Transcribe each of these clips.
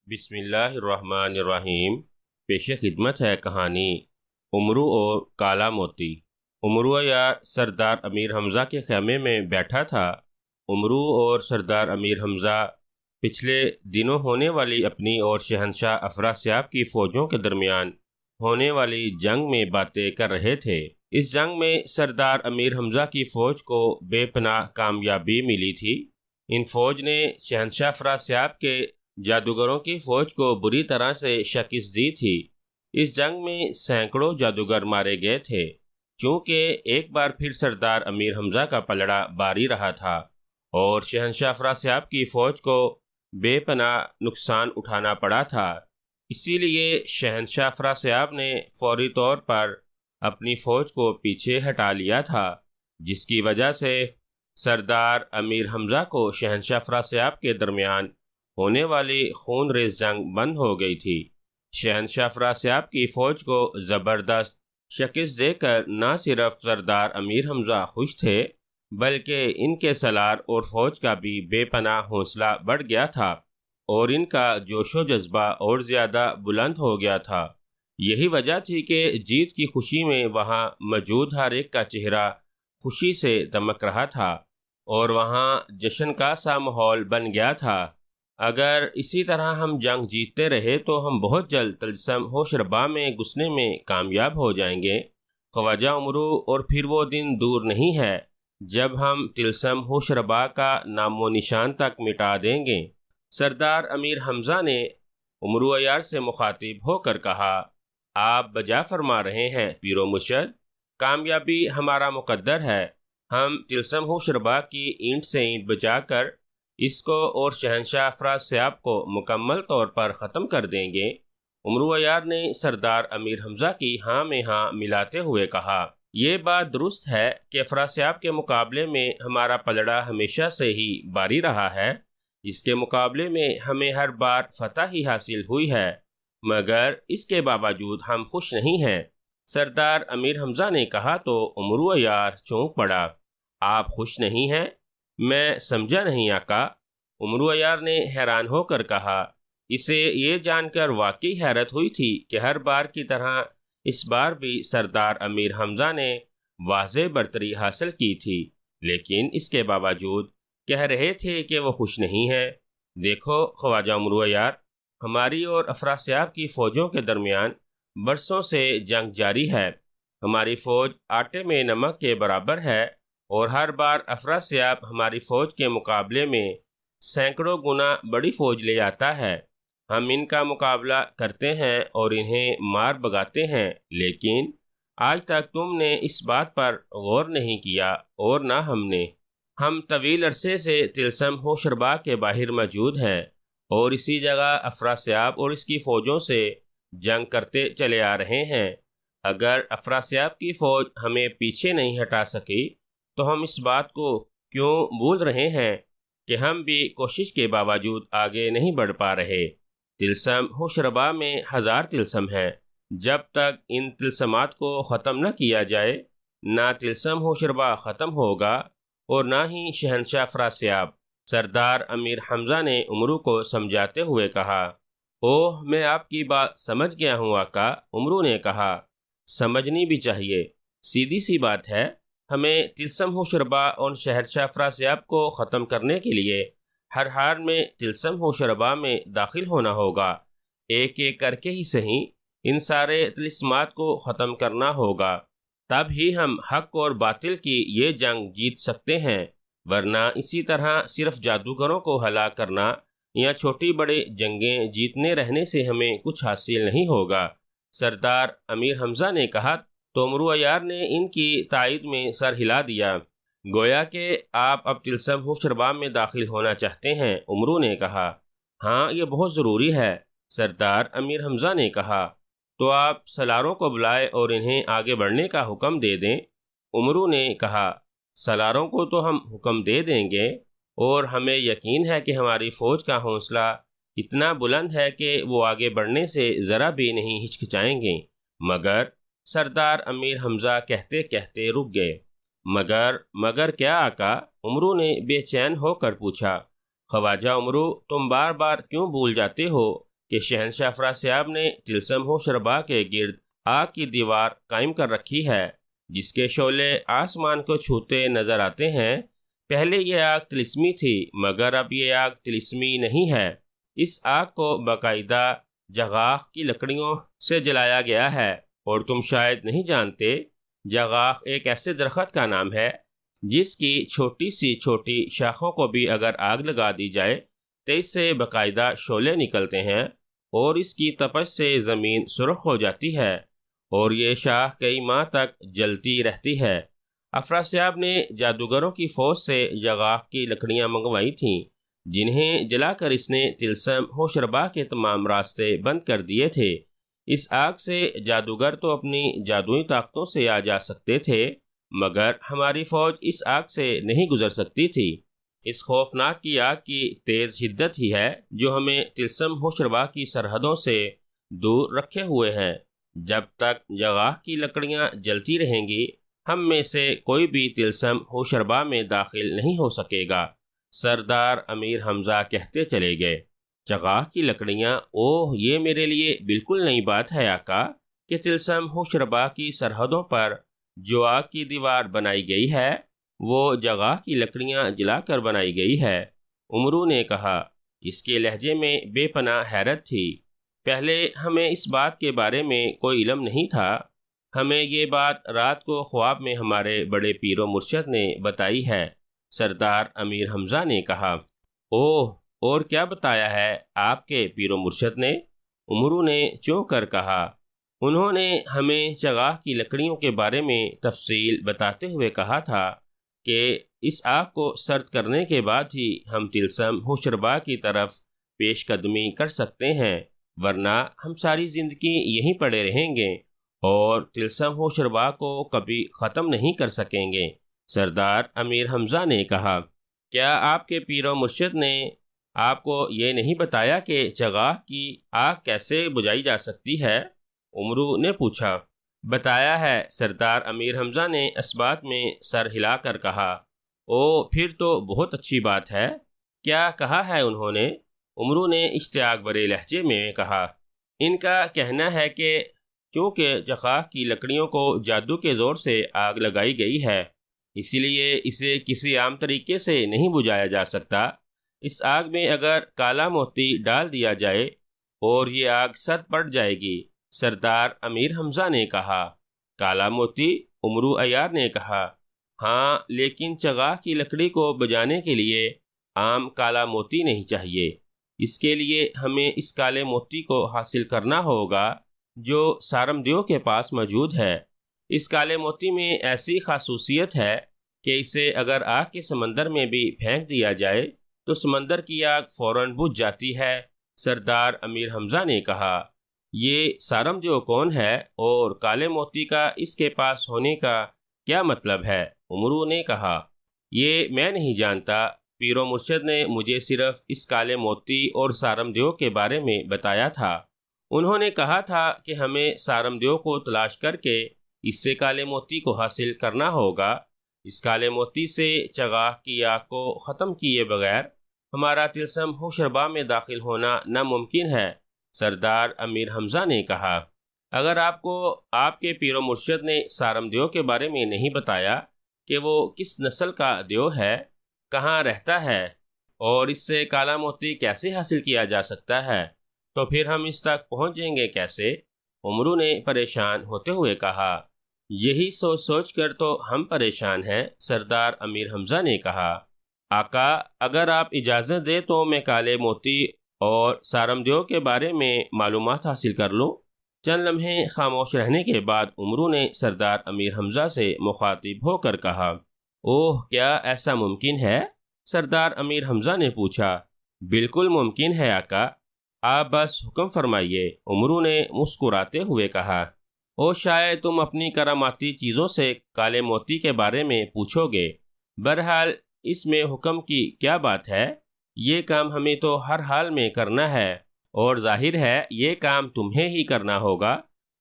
بسم اللہ الرحمن الرحیم۔ پیش خدمت ہے کہانی امرو اور کالا موتی۔ امرو یا سردار امیر حمزہ کے خیمے میں بیٹھا تھا۔ امرو اور سردار امیر حمزہ پچھلے دنوں ہونے والی اپنی اور شہنشاہ افراسیاب کی فوجوں کے درمیان ہونے والی جنگ میں باتیں کر رہے تھے۔ اس جنگ میں سردار امیر حمزہ کی فوج کو بے پناہ کامیابی ملی تھی۔ ان فوج نے شہنشاہ افراسیاب کے جادوگروں کی فوج کو بری طرح سے شکست دی تھی۔ اس جنگ میں سینکڑوں جادوگر مارے گئے تھے، چونکہ ایک بار پھر سردار امیر حمزہ کا پلڑا باری رہا تھا اور شہنشاہ افراسیاب کی فوج کو بے پناہ نقصان اٹھانا پڑا تھا۔ اسی لیے شہنشاہ افراسیاب نے فوری طور پر اپنی فوج کو پیچھے ہٹا لیا تھا، جس کی وجہ سے سردار امیر حمزہ کو شہنشاہ افراسیاب کے درمیان ہونے والی خون ریز جنگ بند ہو گئی تھی۔ شہنشاہ افراسیاب کی فوج کو زبردست شکست دے کر نہ صرف سردار امیر حمزہ خوش تھے، بلکہ ان کے سالار اور فوج کا بھی بے پناہ حوصلہ بڑھ گیا تھا اور ان کا جوش و جذبہ اور زیادہ بلند ہو گیا تھا۔ یہی وجہ تھی کہ جیت کی خوشی میں وہاں موجود ہر ایک کا چہرہ خوشی سے دمک رہا تھا اور وہاں جشن کا سا ماحول بن گیا تھا۔ اگر اسی طرح ہم جنگ جیتتے رہے تو ہم بہت جلد طلسم ہوشربا میں گھسنے میں کامیاب ہو جائیں گے خواجہ امرو، اور پھر وہ دن دور نہیں ہے جب ہم طلسم ہوشربا کا نام و نشان تک مٹا دیں گے۔ سردار امیر حمزہ نے امرو عیار سے مخاطب ہو کر کہا، آپ بجا فرما رہے ہیں پیر و مرشد، کامیابی ہمارا مقدر ہے۔ ہم طلسم ہوشربا کی اینٹ سے اینٹ بجا کر اس کو اور شہنشاہ افراسیاب کو مکمل طور پر ختم کر دیں گے۔ امرو عیار نے سردار امیر حمزہ کی ہاں میں ہاں ملاتے ہوئے کہا، یہ بات درست ہے کہ افراسیاب کے مقابلے میں ہمارا پلڑا ہمیشہ سے ہی باری رہا ہے، اس کے مقابلے میں ہمیں ہر بار فتح ہی حاصل ہوئی ہے، مگر اس کے باوجود ہم خوش نہیں ہیں۔ سردار امیر حمزہ نے کہا تو امرو عیار چونک پڑا، آپ خوش نہیں ہیں؟ میں سمجھا نہیں آقا۔ امرو عیار نے حیران ہو کر کہا، اسے یہ جان کر واقعی حیرت ہوئی تھی کہ ہر بار کی طرح اس بار بھی سردار امیر حمزہ نے واضح برتری حاصل کی تھی، لیکن اس کے باوجود کہہ رہے تھے کہ وہ خوش نہیں ہیں۔ دیکھو خواجہ امرو عیار، ہماری اور افراسیاب کی فوجوں کے درمیان برسوں سے جنگ جاری ہے۔ ہماری فوج آٹے میں نمک کے برابر ہے اور ہر بار افراسیاب ہماری فوج کے مقابلے میں سینکڑوں گنا بڑی فوج لے آتا ہے۔ ہم ان کا مقابلہ کرتے ہیں اور انہیں مار بگاتے ہیں، لیکن آج تک تم نے اس بات پر غور نہیں کیا اور نہ ہم نے۔ ہم طویل عرصے سے طلسم ہوشربا کے باہر موجود ہیں اور اسی جگہ افراسیاب اور اس کی فوجوں سے جنگ کرتے چلے آ رہے ہیں۔ اگر افراسیاب کی فوج ہمیں پیچھے نہیں ہٹا سکی تو ہم اس بات کو کیوں بھول رہے ہیں کہ ہم بھی کوشش کے باوجود آگے نہیں بڑھ پا رہے۔ طلسم ہوشربا میں ہزار طلسم ہیں، جب تک ان طلسمات کو ختم نہ کیا جائے نہ طلسم ہوشربا ختم ہوگا اور نہ ہی شہنشاہ افراسیاب۔ سردار امیر حمزہ نے امرو کو سمجھاتے ہوئے کہا، اوہ میں آپ کی بات سمجھ گیا ہوں آقا۔ امرو نے کہا، سمجھنی بھی چاہیے، سیدھی سی بات ہے، ہمیں طلسم ہوشربا اور شہنشاہ افراسیاب کو ختم کرنے کے لیے ہر حال میں طلسم ہوشربا میں داخل ہونا ہوگا۔ ایک ایک کر کے ہی صحیح ان سارے طلسمات کو ختم کرنا ہوگا، تب ہی ہم حق اور باطل کی یہ جنگ جیت سکتے ہیں، ورنہ اسی طرح صرف جادوگروں کو ہلاک کرنا یا چھوٹی بڑے جنگیں جیتنے رہنے سے ہمیں کچھ حاصل نہیں ہوگا۔ سردار امیر حمزہ نے کہا تو امرو عیار نے ان کی تائید میں سر ہلا دیا، گویا کہ آپ اب طلسم ہوشربا میں داخل ہونا چاہتے ہیں۔ امرو نے کہا، ہاں یہ بہت ضروری ہے۔ سردار امیر حمزہ نے کہا، تو آپ سالاروں کو بلائے اور انہیں آگے بڑھنے کا حکم دے دیں۔ امرو نے کہا، سالاروں کو تو ہم حکم دے دیں گے اور ہمیں یقین ہے کہ ہماری فوج کا حوصلہ اتنا بلند ہے کہ وہ آگے بڑھنے سے ذرا بھی نہیں ہچکچائیں گے، مگر سردار امیر حمزہ کہتے کہتے رک گئے۔ مگر کیا آقا؟ امرو نے بے چین ہو کر پوچھا۔ خواجہ امرو، تم بار بار کیوں بھول جاتے ہو کہ شہنشاہ افراسیاب نے طلسم ہوشربا کے گرد آگ کی دیوار قائم کر رکھی ہے جس کے شعلے آسمان کو چھوتے نظر آتے ہیں۔ پہلے یہ آگ طلسمی تھی مگر اب یہ آگ طلسمی نہیں ہے، اس آگ کو باقاعدہ جغاخ کی لکڑیوں سے جلایا گیا ہے۔ اور تم شاید نہیں جانتے، جغاخ ایک ایسے درخت کا نام ہے جس کی چھوٹی سی چھوٹی شاخوں کو بھی اگر آگ لگا دی جائے تو اس سے باقاعدہ شعلے نکلتے ہیں اور اس کی تپش سے زمین سرخ ہو جاتی ہے اور یہ شاخ کئی ماہ تک جلتی رہتی ہے۔ افراسیاب نے جادوگروں کی فوج سے جغاخ کی لکڑیاں منگوائی تھیں جنہیں جلا کر اس نے طلسم ہوشربا کے تمام راستے بند کر دیے تھے۔ اس آگ سے جادوگر تو اپنی جادوئی طاقتوں سے آ جا سکتے تھے مگر ہماری فوج اس آگ سے نہیں گزر سکتی تھی۔ اس خوفناک کی آگ کی تیز حدت ہی ہے جو ہمیں طلسم ہوشربا کی سرحدوں سے دور رکھے ہوئے ہیں۔ جب تک جغاخ کی لکڑیاں جلتی رہیں گی ہم میں سے کوئی بھی طلسم ہوشربا میں داخل نہیں ہو سکے گا۔ سردار امیر حمزہ کہتے چلے گئے، جغاخ کی لکڑیاں، اوہ یہ میرے لیے بالکل نئی بات ہے آقا کہ طلسم ہوشربا کی سرحدوں پر جو آگ کی دیوار بنائی گئی ہے وہ جغاخ کی لکڑیاں جلا کر بنائی گئی ہے۔ عمرو نے کہا، اس کے لہجے میں بے پناہ حیرت تھی۔ پہلے ہمیں اس بات کے بارے میں کوئی علم نہیں تھا، ہمیں یہ بات رات کو خواب میں ہمارے بڑے پیر و مرشد نے بتائی ہے۔ سردار امیر حمزہ نے کہا، اوہ اور کیا بتایا ہے آپ کے پیر و مرشد نے؟ عمرو نے چونک کر کہا، انہوں نے ہمیں جغاخ کی لکڑیوں کے بارے میں تفصیل بتاتے ہوئے کہا تھا کہ اس آگ کو سرد کرنے کے بعد ہی ہم طلسم ہوشربا کی طرف پیش قدمی کر سکتے ہیں، ورنہ ہم ساری زندگی یہیں پڑے رہیں گے اور طلسم ہوشربا کو کبھی ختم نہیں کر سکیں گے۔ سردار امیر حمزہ نے کہا، کیا آپ کے پیر و مرشد نے آپ کو یہ نہیں بتایا کہ جغاخ کی آگ کیسے بجھائی جا سکتی ہے؟ عمرو نے پوچھا۔ بتایا ہے، سردار امیر حمزہ نے اس بات میں سر ہلا کر کہا۔ او پھر تو بہت اچھی بات ہے، کیا کہا ہے انہوں نے؟ عمرو نے اشتیاق بھرے لہجے میں کہا، ان کا کہنا ہے کہ چونکہ جغاخ کی لکڑیوں کو جادو کے زور سے آگ لگائی گئی ہے اسی لیے اسے کسی عام طریقے سے نہیں بجھایا جا سکتا۔ اس آگ میں اگر کالا موتی ڈال دیا جائے اور یہ آگ سرد پڑ جائے گی۔ سردار امیر حمزہ نے کہا، کالا موتی؟ عمرو عیار نے کہا، ہاں لیکن جغاخ کی لکڑی کو بجھانے کے لیے عام کالا موتی نہیں چاہیے، اس کے لیے ہمیں اس کالے موتی کو حاصل کرنا ہوگا جو سارم دیو کے پاس موجود ہے۔ اس کالے موتی میں ایسی خاصیت ہے کہ اسے اگر آگ کے سمندر میں بھی پھینک دیا جائے تو سمندر کی آگ فوراً بجھ جاتی ہے۔ سردار امیر حمزہ نے کہا، یہ سارم دیو کون ہے اور کالے موتی کا اس کے پاس ہونے کا کیا مطلب ہے؟ عمرو نے کہا، یہ میں نہیں جانتا، پیر و مرشد نے مجھے صرف اس کالے موتی اور سارم دیو کے بارے میں بتایا تھا۔ انہوں نے کہا تھا کہ ہمیں سارم دیو کو تلاش کر کے اس سے کالے موتی کو حاصل کرنا ہوگا۔ اس کالے موتی سے جغاخ کی آگ کو ختم کیے بغیر ہمارا طلسم ہوشربا میں داخل ہونا ناممکن ہے۔ سردار امیر حمزہ نے کہا، اگر آپ کو آپ کے پیر و مرشد نے سارم دیو کے بارے میں نہیں بتایا کہ وہ کس نسل کا دیو ہے، کہاں رہتا ہے اور اس سے کالا موتی کیسے حاصل کیا جا سکتا ہے، تو پھر ہم اس تک پہنچیں گے کیسے؟ عمرو نے پریشان ہوتے ہوئے کہا، یہی سوچ سوچ کر تو ہم پریشان ہیں۔ سردار امیر حمزہ نے کہا، آقا اگر آپ اجازت دیں تو میں کالے موتی اور سارم دیو کے بارے میں معلومات حاصل کر لوں۔ چند لمحے خاموش رہنے کے بعد عمرو نے سردار امیر حمزہ سے مخاطب ہو کر کہا، اوہ کیا ایسا ممکن ہے؟ سردار امیر حمزہ نے پوچھا، بالکل ممکن ہے آقا، آپ بس حکم فرمائیے۔ عمرو نے مسکراتے ہوئے کہا، او شاید تم اپنی کراماتی چیزوں سے کالے موتی کے بارے میں پوچھو گے، بہرحال اس میں حکم کی کیا بات ہے؟ یہ کام ہمیں تو ہر حال میں کرنا ہے اور ظاہر ہے یہ کام تمہیں ہی کرنا ہوگا۔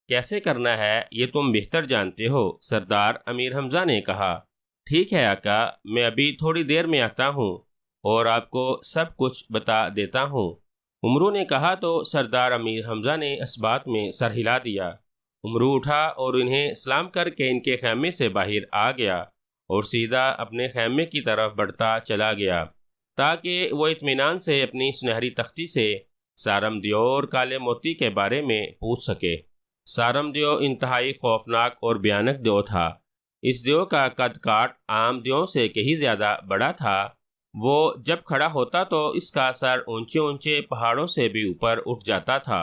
کیسے کرنا ہے یہ تم بہتر جانتے ہو۔ سردار امیر حمزہ نے کہا، ٹھیک ہے آقا، میں ابھی تھوڑی دیر میں آتا ہوں اور آپ کو سب کچھ بتا دیتا ہوں۔ عمرو نے کہا تو سردار امیر حمزہ نے اس بات میں سر ہلا دیا۔ عمرو اٹھا اور انہیں سلام کر کے ان کے خیمے سے باہر آ گیا اور سیدھا اپنے خیمے کی طرف بڑھتا چلا گیا تاکہ وہ اطمینان سے اپنی سنہری تختی سے سارم دیو اور کالے موتی کے بارے میں پوچھ سکے۔ سارم دیو انتہائی خوفناک اور بھیانک دیو تھا۔ اس دیو کا قد کاٹ عام دیو سے کہیں زیادہ بڑا تھا۔ وہ جب کھڑا ہوتا تو اس کا سر اونچے اونچے پہاڑوں سے بھی اوپر اٹھ جاتا تھا۔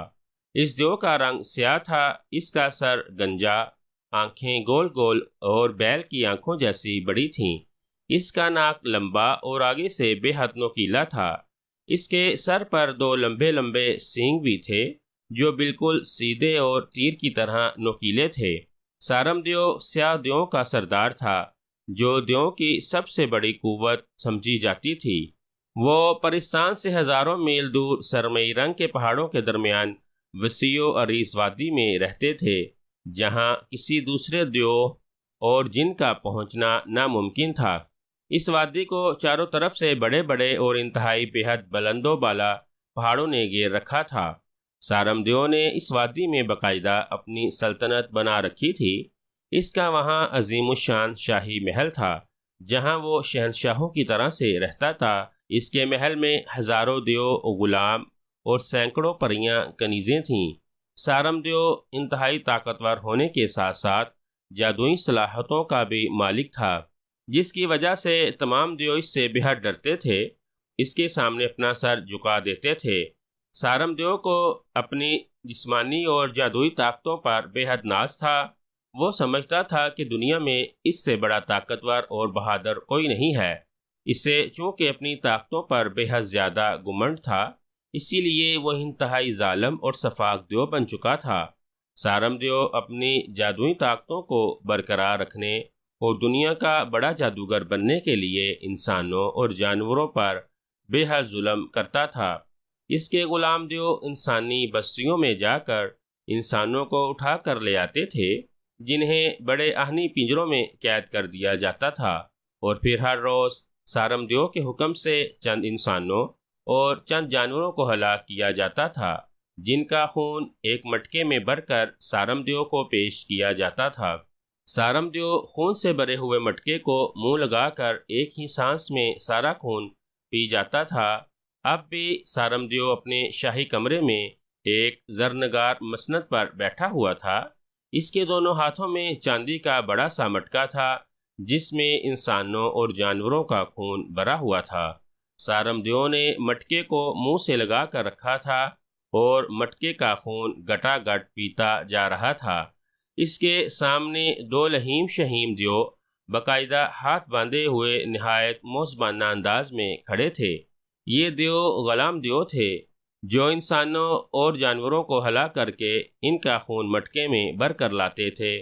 اس دیو کا رنگ سیاہ تھا، اس کا سر گنجا، آنکھیں گول گول اور بیل کی آنکھوں جیسی بڑی تھیں۔ اس کا ناک لمبا اور آگے سے بے حد نوکیلا تھا۔ اس کے سر پر 2 لمبے لمبے سینگ بھی تھے جو بالکل سیدھے اور تیر کی طرح نوکیلے تھے۔ سارم دیو سیاہ دیو کا سردار تھا جو دیو کی سب سے بڑی قوت سمجھی جاتی تھی۔ وہ پرستان سے ہزاروں میل دور سرمئی رنگ کے پہاڑوں کے درمیان وسیع و عریض وادی میں رہتے تھے جہاں کسی دوسرے دیو اور جن کا پہنچنا ناممکن تھا۔ اس وادی کو چاروں طرف سے بڑے بڑے اور انتہائی بے حد بلند و بالا پہاڑوں نے گھیر رکھا تھا۔ سارم دیو نے اس وادی میں باقاعدہ اپنی سلطنت بنا رکھی تھی۔ اس کا وہاں عظیم الشان شاہی محل تھا جہاں وہ شہنشاہوں کی طرح سے رہتا تھا۔ اس کے محل میں ہزاروں دیو غلام اور سینکڑوں پریاں کنیزیں تھیں۔ سارم دیو انتہائی طاقتور ہونے کے ساتھ ساتھ جادوئی صلاحیتوں کا بھی مالک تھا جس کی وجہ سے تمام دیو اس سے بے حد ڈرتے تھے، اس کے سامنے اپنا سر جھکا دیتے تھے۔ سارم دیو کو اپنی جسمانی اور جادوئی طاقتوں پر بے حد ناز تھا۔ وہ سمجھتا تھا کہ دنیا میں اس سے بڑا طاقتور اور بہادر کوئی نہیں ہے۔ اسے چونکہ اپنی طاقتوں پر بے حد زیادہ گھمنڈ تھا، اسی لیے وہ انتہائی ظالم اور سفاک دیو بن چکا تھا۔ سارم دیو اپنی جادوئی طاقتوں کو برقرار رکھنے اور دنیا کا بڑا جادوگر بننے کے لیے انسانوں اور جانوروں پر بے حد ظلم کرتا تھا۔ اس کے غلام دیو انسانی بستیوں میں جا کر انسانوں کو اٹھا کر لے آتے تھے جنہیں بڑے آہنی پنجروں میں قید کر دیا جاتا تھا، اور پھر ہر روز سارم دیو کے حکم سے چند انسانوں اور چند جانوروں کو ہلاک کیا جاتا تھا جن کا خون ایک مٹکے میں بھر کر سارم دیو کو پیش کیا جاتا تھا۔ سارم دیو خون سے بھرے ہوئے مٹکے کو منہ لگا کر ایک ہی سانس میں سارا خون پی جاتا تھا۔ اب بھی سارم دیو اپنے شاہی کمرے میں ایک زرنگار مسند پر بیٹھا ہوا تھا۔ اس کے دونوں ہاتھوں میں چاندی کا بڑا سا مٹکا تھا جس میں انسانوں اور جانوروں کا خون بھرا ہوا تھا۔ سارم دیو نے مٹکے کو منہ سے لگا کر رکھا تھا اور مٹکے کا خون گٹا گٹ پیتا جا رہا تھا۔ اس کے سامنے 2 لہیم شہیم دیو باقاعدہ ہاتھ باندھے ہوئے نہایت موزبانہ انداز میں کھڑے تھے۔ یہ دیو غلام دیو تھے جو انسانوں اور جانوروں کو ہلاک کر کے ان کا خون مٹکے میں بھر کر لاتے تھے۔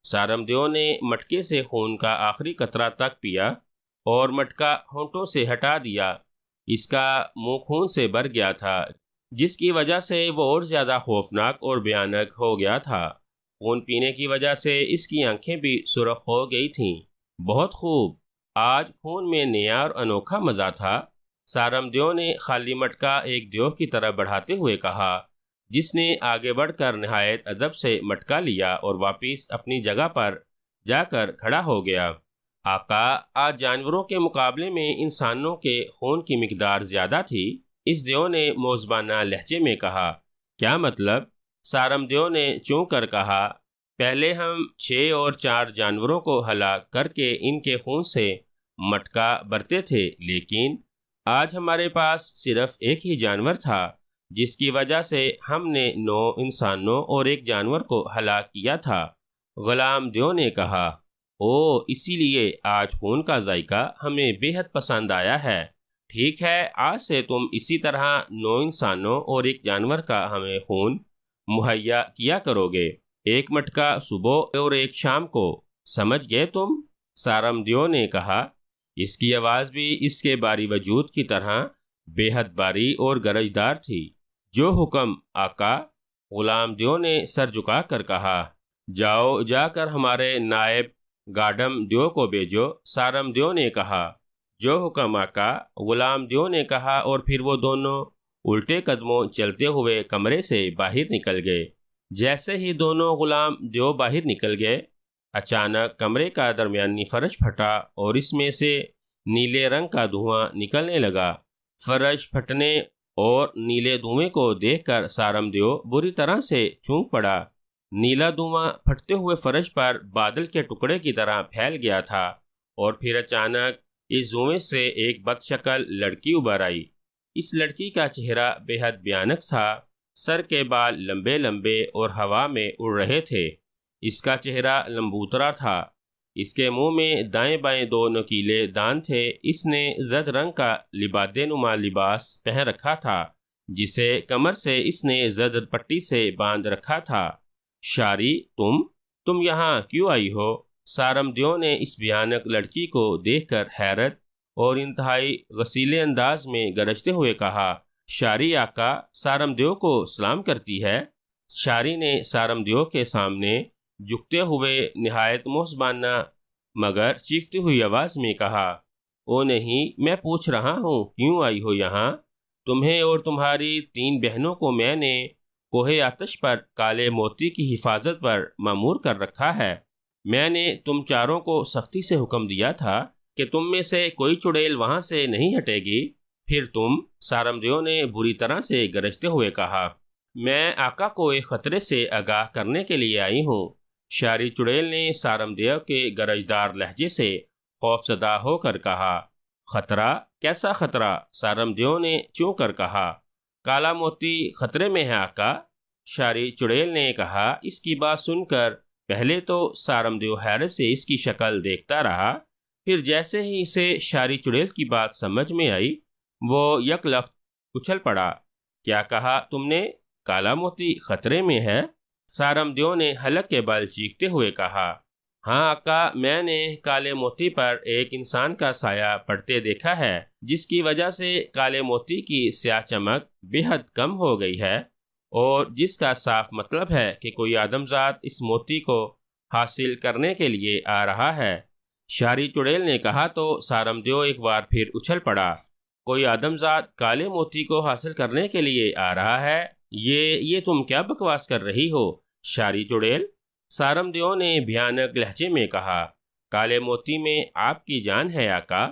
سارم دیو نے مٹکے سے خون کا آخری قطرہ تک پیا اور مٹکا ہونٹوں سے ہٹا دیا۔ اس کا منہ خون سے بھر گیا تھا جس کی وجہ سے وہ اور زیادہ خوفناک اور بھیانک ہو گیا تھا۔ خون پینے کی وجہ سے اس کی آنکھیں بھی سرخ ہو گئی تھیں۔ بہت خوب، آج خون میں نیا اور انوکھا مزہ تھا، سارم دیو نے خالی مٹکا ایک دیو کی طرف بڑھاتے ہوئے کہا، جس نے آگے بڑھ کر نہایت ادب سے مٹکا لیا اور واپس اپنی جگہ پر جا کر کھڑا ہو گیا۔ آقا، آج جانوروں کے مقابلے میں انسانوں کے خون کی مقدار زیادہ تھی، اس دیو نے موزبانہ لہجے میں کہا۔ کیا مطلب؟ سارم دیو نے چوں کر کہا، پہلے ہم 6 اور 4 جانوروں کو ہلاک کر کے ان کے خون سے مٹکا بھرتے تھے، لیکن آج ہمارے پاس صرف ایک ہی جانور تھا جس کی وجہ سے ہم نے 9 انسانوں اور 1 جانور کو ہلاک کیا تھا۔ غلام دیو نے کہا، او، اسی لیے آج خون کا ذائقہ ہمیں بے حد پسند آیا ہے۔ ٹھیک ہے، آج سے تم اسی طرح 9 انسانوں اور 1 جانور کا ہمیں خون مہیا کیا کرو گے، 1 مٹکا صبح اور 1 شام کو، سمجھ گئے تم؟ سارم دیو نے کہا۔ اس کی آواز بھی اس کے باری وجود کی طرح بے حد باری اور گرجدار تھی۔ جو حکم آقا، غلام دیو نے سر جھکا کر کہا۔ جاؤ، جا کر ہمارے نائب گاڈم دیو کو بھیجو، سارم دیو نے کہا۔ جو حکم آقا، غلام دیو نے کہا، اور پھر وہ دونوں الٹے قدموں چلتے ہوئے کمرے سے باہر نکل گئے۔ جیسے ہی دونوں غلام دیو باہر نکل گئے، اچانک کمرے کا درمیانی فرش پھٹا اور اس میں سے نیلے رنگ کا دھواں نکلنے لگا۔ فرش پھٹنے اور نیلے دھوئیں کو دیکھ کر سارم دیو بری طرح سے چونک پڑا۔ نیلا دھواں پھٹتے ہوئے فرش پر بادل کے ٹکڑے کی طرح پھیل گیا تھا، اور پھر اچانک اس دھوئیں سے ایک بد شکل لڑکی ابھر آئی۔ اس لڑکی کا چہرہ بے حد بھیانک تھا۔ سر کے بال لمبے لمبے اور ہوا میں اڑ رہے تھے۔ اس کا چہرہ لمبوترا تھا۔ اس کے منہ میں دائیں بائیں دو نکیلے دان تھے۔ اس نے زرد رنگ کا لبادے نما لباس پہن رکھا تھا، جسے کمر سے اس نے زرد پٹی سے باندھ رکھا تھا۔ شاری، تم یہاں کیوں آئی ہو؟ سارم دیو نے اس بھیانک لڑکی کو دیکھ کر حیرت اور انتہائی غصیلے انداز میں گرجتے ہوئے کہا۔ شاری آقا سارم دیو کو سلام کرتی ہے۔ شاری نے سارم دیو کے سامنے جھکتے ہوئے نہایت محضبانہ مگر چیختی ہوئی آواز میں کہا، او نہیں، میں پوچھ رہا ہوں کیوں آئی ہو یہاں؟ تمہیں اور تمہاری 3 بہنوں کو میں نے کوہ آتش پر کالے موتی کی حفاظت پر مامور کر رکھا ہے۔ میں نے تم چاروں کو سختی سے حکم دیا تھا کہ تم میں سے کوئی چڑیل وہاں سے نہیں ہٹے گی۔ پھر تم، سارم دیو نے بری طرح سے گرجتے ہوئے کہا، میں آقا کو ایک خطرے سے آگاہ کرنے کے لیے آئی ہوں۔ شاری چڑیل نے سارم دیو کے گرجدار لہجے سے خوف زدہ ہو کر کہا، خطرہ؟ کیسا خطرہ؟ سارم دیو نے چونک کر کہا، کالا موتی خطرے میں ہے آقا۔ شاری چڑیل نے کہا۔ اس کی بات سن کر پہلے تو سارم دیو حیرت سے اس کی شکل دیکھتا رہا، پھر جیسے ہی اسے شاری چڑیل کی بات سمجھ میں آئی، وہ یک لخت اچھل پڑا۔ کیا کہا تم نے؟ کالا موتی خطرے میں ہے؟ سارم دیو نے حلق کے بل چیختے ہوئے کہا، ہاں آقا، میں نے کالے موتی پر ایک انسان کا سایہ پڑتے دیکھا ہے، جس کی وجہ سے کالے موتی کی سیاہ چمک بے حد کم ہو گئی ہے، اور جس کا صاف مطلب ہے کہ کوئی آدمزاد اس موتی کو حاصل کرنے کے لیے آ رہا ہے۔ شاری چڑیل نے کہا تو سارم دیو ایک بار پھر اچھل پڑا۔ کوئی آدمزاد کالے موتی کو حاصل کرنے کے لیے آ رہا ہے؟ یہ تم کیا بکواس کر رہی ہو شاری چڑیل؟ سارم دیو نے بھیانک لہجے میں کہا، کالے موتی میں آپ کی جان ہے آقا۔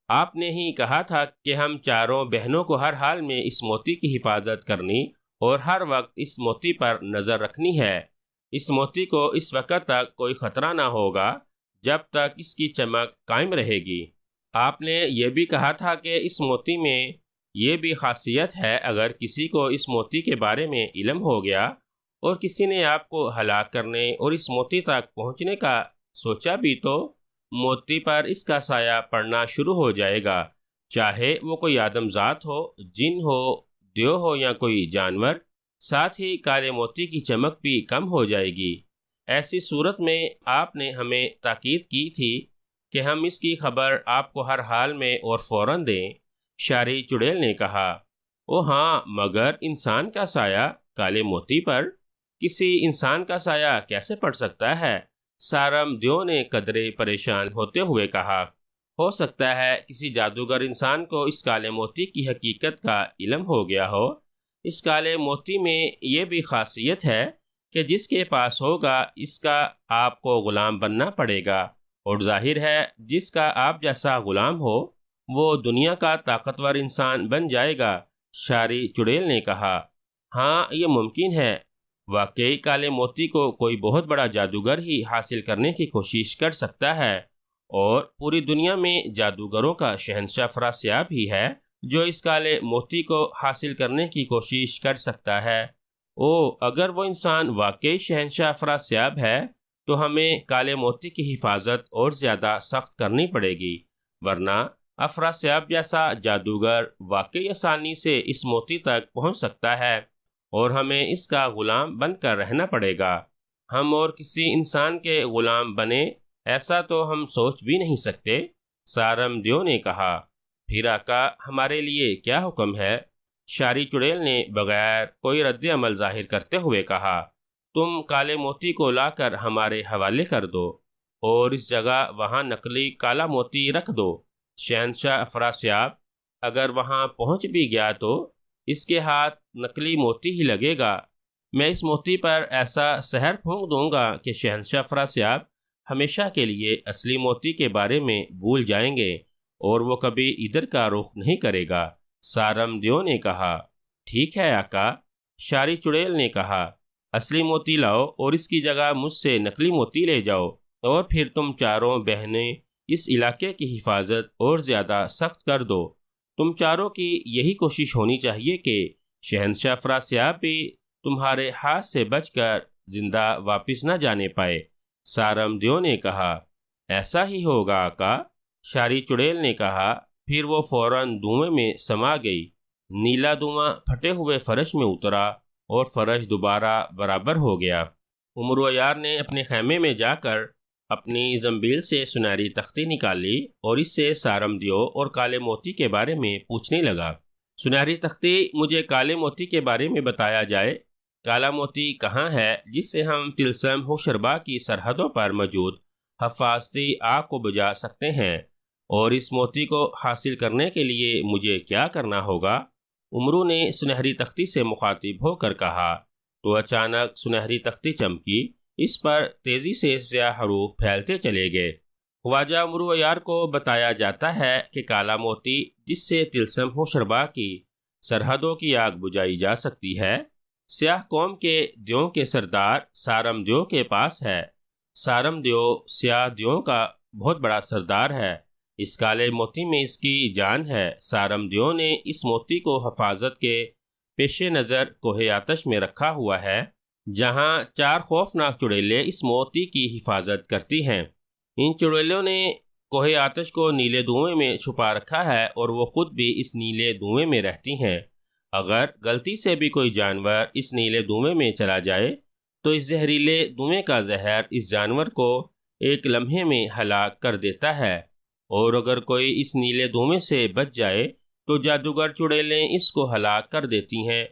آپ نے ہی کہا تھا کہ ہم چاروں بہنوں کو ہر حال میں اس موتی کی حفاظت کرنی اور ہر وقت اس موتی پر نظر رکھنی ہے۔ اس موتی کو اس وقت تک کوئی خطرہ نہ ہوگا جب تک اس کی چمک قائم رہے گی۔ آپ نے یہ بھی کہا تھا کہ اس موتی میں یہ بھی خاصیت ہے، اگر کسی کو اس موتی کے بارے میں علم ہو گیا اور کسی نے آپ کو ہلاک کرنے اور اس موتی تک پہنچنے کا سوچا بھی، تو موتی پر اس کا سایہ پڑنا شروع ہو جائے گا، چاہے وہ کوئی آدمزاد ہو، جن ہو، دیو ہو یا کوئی جانور۔ ساتھ ہی کالے موتی کی چمک بھی کم ہو جائے گی۔ ایسی صورت میں آپ نے ہمیں تاکید کی تھی کہ ہم اس کی خبر آپ کو ہر حال میں اور فوراً دیں۔ شاری چڑیل نے کہا، او ہاں، مگر انسان کا سایہ کالے موتی پر؟ کسی انسان کا سایہ کیسے پڑ سکتا ہے؟ سارم دیو نے قدرے پریشان ہوتے ہوئے کہا، ہو سکتا ہے کسی جادوگر انسان کو اس کالے موتی کی حقیقت کا علم ہو گیا ہو۔ اس کالے موتی میں یہ بھی خاصیت ہے کہ جس کے پاس ہوگا اس کا آپ کو غلام بننا پڑے گا، اور ظاہر ہے جس کا آپ جیسا غلام ہو وہ دنیا کا طاقتور انسان بن جائے گا۔ شاری چڑیل نے کہا، ہاں یہ ممکن ہے۔ واقعی کالے موتی کو کوئی بہت بڑا جادوگر ہی حاصل کرنے کی کوشش کر سکتا ہے، اور پوری دنیا میں جادوگروں کا شہنشاہ افراسیاب ہی ہے جو اس کالے موتی کو حاصل کرنے کی کوشش کر سکتا ہے۔ اگر وہ انسان واقعی شہنشاہ افراسیاب ہے تو ہمیں کالے موتی کی حفاظت اور زیادہ سخت کرنی پڑے گی، ورنہ افراسیاب جیسا جادوگر واقعی آسانی سے اس موتی تک پہنچ سکتا ہے اور ہمیں اس کا غلام بن کر رہنا پڑے گا۔ ہم اور کسی انسان کے غلام بنے ایسا تو ہم سوچ بھی نہیں سکتے۔ سارم دیو نے کہا، پھر آقا ہمارے لیے کیا حکم ہے؟ شاری چڑیل نے بغیر کوئی رد عمل ظاہر کرتے ہوئے کہا، تم کالے موتی کو لا کر ہمارے حوالے کر دو اور اس جگہ وہاں نقلی کالا موتی رکھ دو۔ شہنشاہ افراسیاب اگر وہاں پہنچ بھی گیا تو اس کے ہاتھ نقلی موتی ہی لگے گا۔ میں اس موتی پر ایسا سحر پھونک دوں گا کہ شہنشاہ افراسیاب ہمیشہ کے لیے اصلی موتی کے بارے میں بھول جائیں گے اور وہ کبھی ادھر کا رخ نہیں کرے گا۔ سارم دیو نے کہا، ٹھیک ہے آقا۔ شاری چڑیل نے کہا، اصلی موتی لاؤ اور اس کی جگہ مجھ سے نقلی موتی لے جاؤ، اور پھر تم چاروں بہنیں اس علاقے کی حفاظت اور زیادہ سخت کر دو۔ تم چاروں کی یہی کوشش ہونی چاہیے کہ شہنشاہ افراسیاب بھی تمہارے ہاتھ سے بچ کر زندہ واپس نہ جانے پائے۔ سارم دیو نے کہا، ایسا ہی ہوگا آقا۔ شاری چڑیل نے کہا، پھر وہ فوراً دھوئیں میں سما گئی۔ نیلا دھواں پھٹے ہوئے فرش میں اترا اور فرش دوبارہ برابر ہو گیا۔ امرو عیار نے اپنے خیمے میں جا کر اپنی زنبیل سے سنہری تختی نکالی اور اس سے سارم دیو اور کالے موتی کے بارے میں پوچھنے لگا۔ سنہری تختی، مجھے کالے موتی کے بارے میں بتایا جائے۔ کالا موتی کہاں ہے جس سے ہم طلسم ہوشربا کی سرحدوں پر موجود حفاظتی آگ کو بجھا سکتے ہیں، اور اس موتی کو حاصل کرنے کے لیے مجھے کیا کرنا ہوگا؟ امرو نے سنہری تختی سے مخاطب ہو کر کہا۔ تو اچانک سنہری تختی چمکی، اس پر تیزی سے سیاہ حروف پھیلتے چلے گئے۔ خواجہ امرو عیار کو بتایا جاتا ہے کہ کالا موتی جس سے طلسم ہوشربا کی سرحدوں کی آگ بجھائی جا سکتی ہے، سیاہ قوم کے دیوں کے سردار سارم دیو کے پاس ہے۔ سارم دیو سیاہ دیوں کا بہت بڑا سردار ہے۔ اس کالے موتی میں اس کی جان ہے۔ سارم دیو نے اس موتی کو حفاظت کے پیش نظر کوہ آتش میں رکھا ہوا ہے، جہاں 4 خوفناک چڑیلیں اس موتی کی حفاظت کرتی ہیں۔ ان چڑیلوں نے کوہ آتش کو نیلے دھوئیں میں چھپا رکھا ہے اور وہ خود بھی اس نیلے دھوئیں میں رہتی ہیں۔ اگر غلطی سے بھی کوئی جانور اس نیلے دھوئیں میں چلا جائے تو اس زہریلے دھوئیں کا زہر اس جانور کو ایک لمحے میں ہلاک کر دیتا ہے، اور اگر کوئی اس نیلے دھوئیں سے بچ جائے تو جادوگر چڑیلیں اس کو ہلاک کر دیتی ہیں۔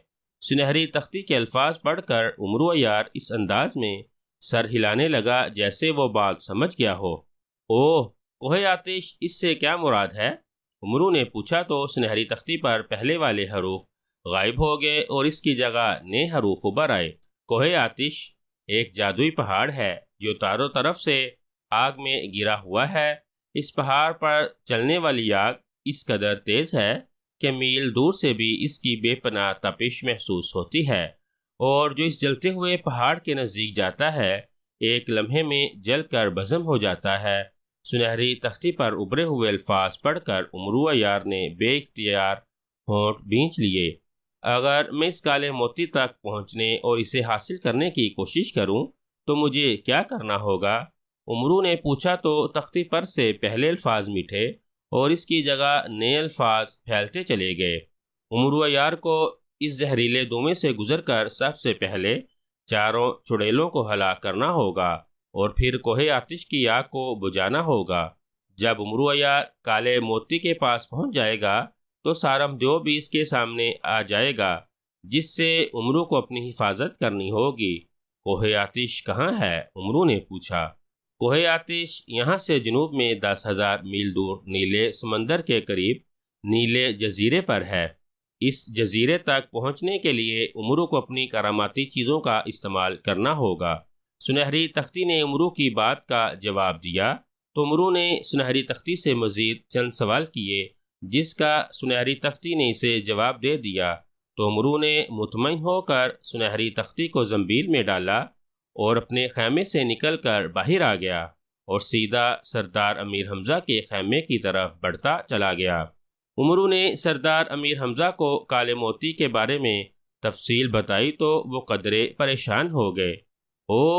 سنہری تختی کے الفاظ پڑھ کر امرو عیار اس انداز میں سر ہلانے لگا جیسے وہ بات سمجھ گیا ہو۔ اوہ، کوہ آتش، اس سے کیا مراد ہے؟ امرو نے پوچھا تو سنہری تختی پر پہلے والے حروف غائب ہو گئے اور اس کی جگہ نئے حروف ابھر آئے۔ کوہ آتش ایک جادوئی پہاڑ ہے جو چاروں طرف سے آگ میں گرا ہوا ہے۔ اس پہاڑ پر چلنے والی آگ اس قدر تیز ہے کہ میل دور سے بھی اس کی بے پناہ تپش محسوس ہوتی ہے، اور جو اس جلتے ہوئے پہاڑ کے نزدیک جاتا ہے ایک لمحے میں جل کر بھسم ہو جاتا ہے۔ سنہری تختی پر ابھرے ہوئے الفاظ پڑھ کر امرو عیار نے بے اختیار ہونٹ بھینچ لیے۔ اگر میں اس کالے موتی تک پہنچنے اور اسے حاصل کرنے کی کوشش کروں تو مجھے کیا کرنا ہوگا؟ امرو نے پوچھا تو تختی پر سے پہلے الفاظ مٹھے اور اس کی جگہ نئے الفاظ پھیلتے چلے گئے۔ امرو عیار کو اس زہریلے دھوئیں سے گزر کر سب سے پہلے 4 چڑیلوں کو ہلاک کرنا ہوگا اور پھر کوہ آتش کی آگ کو بجھانا ہوگا۔ جب امرو عیار کالے موتی کے پاس پہنچ جائے گا تو سارم دیو بھی اس کے سامنے آ جائے گا، جس سے امرو کو اپنی حفاظت کرنی ہوگی۔ کوہ آتش کہاں ہے؟ امرو نے پوچھا۔ کوہ آتش یہاں سے جنوب میں 10,000 میل دور نیلے سمندر کے قریب نیلے جزیرے پر ہے۔ اس جزیرے تک پہنچنے کے لیے امرو کو اپنی کراماتی چیزوں کا استعمال کرنا ہوگا۔ سنہری تختی نے امرو کی بات کا جواب دیا تو امرو نے سنہری تختی سے مزید چند سوال کیے، جس کا سنہری تختی نے اسے جواب دے دیا تو امرو نے مطمئن ہو کر سنہری تختی کو زنبیل میں ڈالا اور اپنے خیمے سے نکل کر باہر آ گیا اور سیدھا سردار امیر حمزہ کے خیمے کی طرف بڑھتا چلا گیا۔ امرو نے سردار امیر حمزہ کو کالے موتی کے بارے میں تفصیل بتائی تو وہ قدرے پریشان ہو گئے۔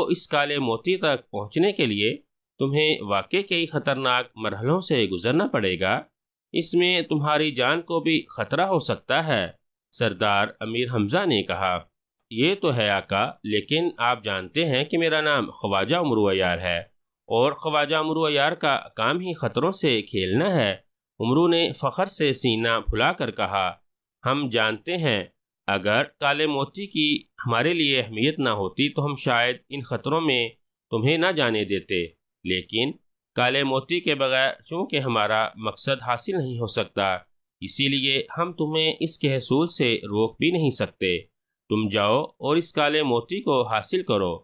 اس کالے موتی تک پہنچنے کے لیے تمہیں واقعی کئی خطرناک مرحلوں سے گزرنا پڑے گا۔ اس میں تمہاری جان کو بھی خطرہ ہو سکتا ہے، سردار امیر حمزہ نے کہا۔ یہ تو ہے آقا، لیکن آپ جانتے ہیں کہ میرا نام خواجہ امرو عیار ہے، اور خواجہ امرو عیار کا کام ہی خطروں سے کھیلنا ہے۔ امرو نے فخر سے سینہ پھلا کر کہا، ہم جانتے ہیں، اگر کالے موتی کی ہمارے لیے اہمیت نہ ہوتی تو ہم شاید ان خطروں میں تمہیں نہ جانے دیتے، لیکن کالے موتی کے بغیر چونکہ ہمارا مقصد حاصل نہیں ہو سکتا، اسی لیے ہم تمہیں اس کے حصول سے روک بھی نہیں سکتے۔ تم جاؤ اور اس کالے موتی کو حاصل کرو۔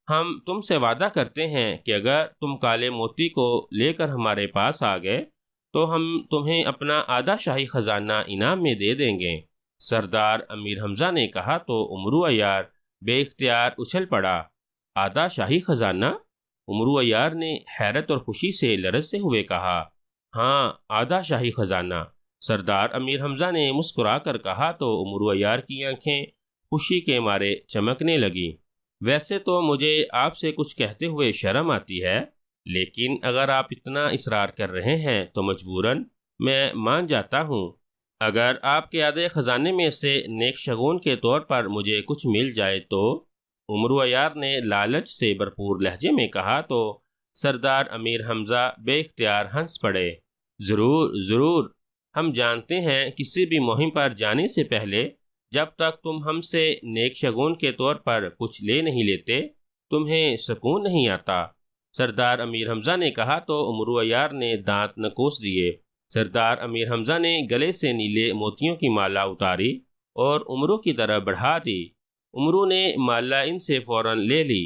ہم تم سے وعدہ کرتے ہیں کہ اگر تم کالے موتی کو لے کر ہمارے پاس آ گئے تو ہم تمہیں اپنا آدھا شاہی خزانہ انعام میں دے دیں گے۔ سردار امیر حمزہ نے کہا تو عمرو عیار بے اختیار اچھل پڑا۔ آدھا شاہی خزانہ؟ عمرو عیار نے حیرت اور خوشی سے لرزتے ہوئے کہا، ہاں، آدھا شاہی خزانہ۔ سردار امیر حمزہ نے مسکرا کر کہا تو عمرو عیار کی آنکھیں خوشی کے مارے چمکنے لگیں۔ ویسے تو مجھے آپ سے کچھ کہتے ہوئے شرم آتی ہے، لیکن اگر آپ اتنا اصرار کر رہے ہیں تو مجبوراً میں مان جاتا ہوں۔ اگر آپ کے آدھے خزانے میں سے نیک شگون کے طور پر مجھے کچھ مل جائے تو؟ عمرو عیار نے لالچ سے بھرپور لہجے میں کہا تو سردار امیر حمزہ بے اختیار ہنس پڑے۔ ضرور ضرور، ہم جانتے ہیں کسی بھی مہم پر جانے سے پہلے جب تک تم ہم سے نیک شگون کے طور پر کچھ لے نہیں لیتے تمہیں سکون نہیں آتا۔ سردار امیر حمزہ نے کہا تو عمرو عیار نے دانت نکوس دیے۔ سردار امیر حمزہ نے گلے سے نیلے موتیوں کی مالا اتاری اور عمرو کی طرف بڑھا دی۔ عمرو نے مالا ان سے فوراً لے لی۔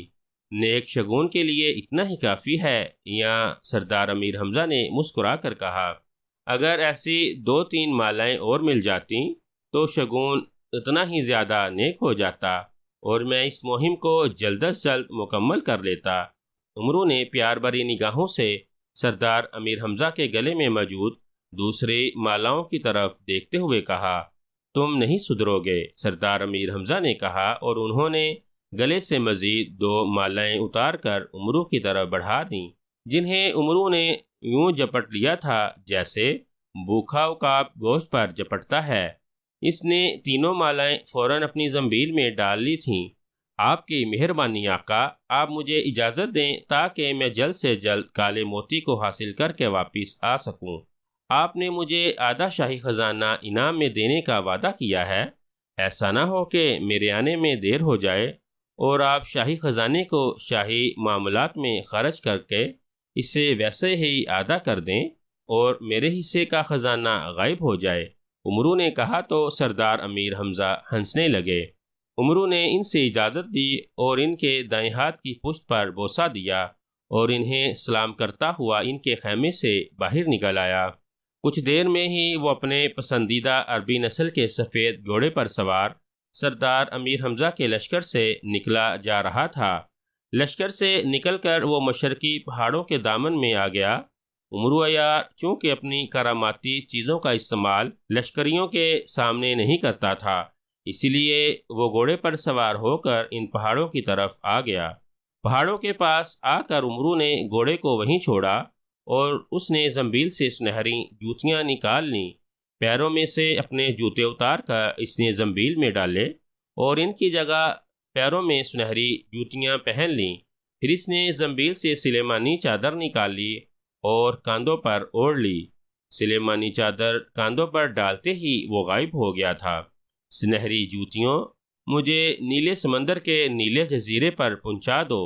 نیک شگون کے لیے اتنا ہی کافی ہے، یا سردار امیر حمزہ نے مسکرا کر کہا، اگر ایسی 2-3 مالائیں اور مل جاتیں تو شگون اتنا ہی زیادہ نیک ہو جاتا اور میں اس مہم کو جلد از جلد مکمل کر لیتا۔ عمرو نے پیار بھری نگاہوں سے سردار امیر حمزہ کے گلے میں موجود دوسری مالاؤں کی طرف دیکھتے ہوئے کہا، تم نہیں سدھرو گے۔ سردار امیر حمزہ نے کہا اور انہوں نے گلے سے مزید 2 مالائیں اتار کر عمرو کی طرف بڑھا دیں، جنہیں عمرو نے یوں جپٹ لیا تھا جیسے بھوکھا عقاب گوشت پر جپٹتا ہے۔ اس نے تینوں مالائیں فوراً اپنی زنبیل میں ڈال لی تھیں۔ آپ کی مہربانی آقا، آپ مجھے اجازت دیں تاکہ میں جلد سے جلد کالے موتی کو حاصل کر کے واپس آ سکوں۔ آپ نے مجھے آدھا شاہی خزانہ انعام میں دینے کا وعدہ کیا ہے، ایسا نہ ہو کہ میرے آنے میں دیر ہو جائے اور آپ شاہی خزانے کو شاہی معاملات میں خرچ کر کے اسے ویسے ہی آدھا کر دیں اور میرے حصے کا خزانہ غائب ہو جائے۔ عمرو نے کہا تو سردار امیر حمزہ ہنسنے لگے۔ عمرو نے ان سے اجازت دی اور ان کے دائیں ہاتھ کی پشت پر بوسہ دیا اور انہیں سلام کرتا ہوا ان کے خیمے سے باہر نکل آیا۔ کچھ دیر میں ہی وہ اپنے پسندیدہ عربی نسل کے سفید گھوڑے پر سوار سردار امیر حمزہ کے لشکر سے نکلا جا رہا تھا۔ لشکر سے نکل کر وہ مشرقی پہاڑوں کے دامن میں آ گیا۔ عمرو عیار چونکہ اپنی کراماتی چیزوں کا استعمال لشکریوں کے سامنے نہیں کرتا تھا، اسی لیے وہ گھوڑے پر سوار ہو کر ان پہاڑوں کی طرف آ گیا۔ پہاڑوں کے پاس آ کر عمرو نے گھوڑے کو وہیں چھوڑا اور اس نے زنبیل سے سنہری جوتیاں نکال لیں۔ پیروں میں سے اپنے جوتے اتار کر اس نے زنبیل میں ڈالے اور ان کی جگہ پیروں میں سنہری جوتیاں پہن لیں۔ پھر اس نے زنبیل سے سلیمانی چادر نکال لی اور کاندھوں پر اوڑھ لی۔ سلیمانی چادر کاندھوں پر ڈالتے ہی وہ غائب ہو گیا تھا۔ سنہری جوتیوں، مجھے نیلے سمندر کے نیلے جزیرے پر پہنچا دو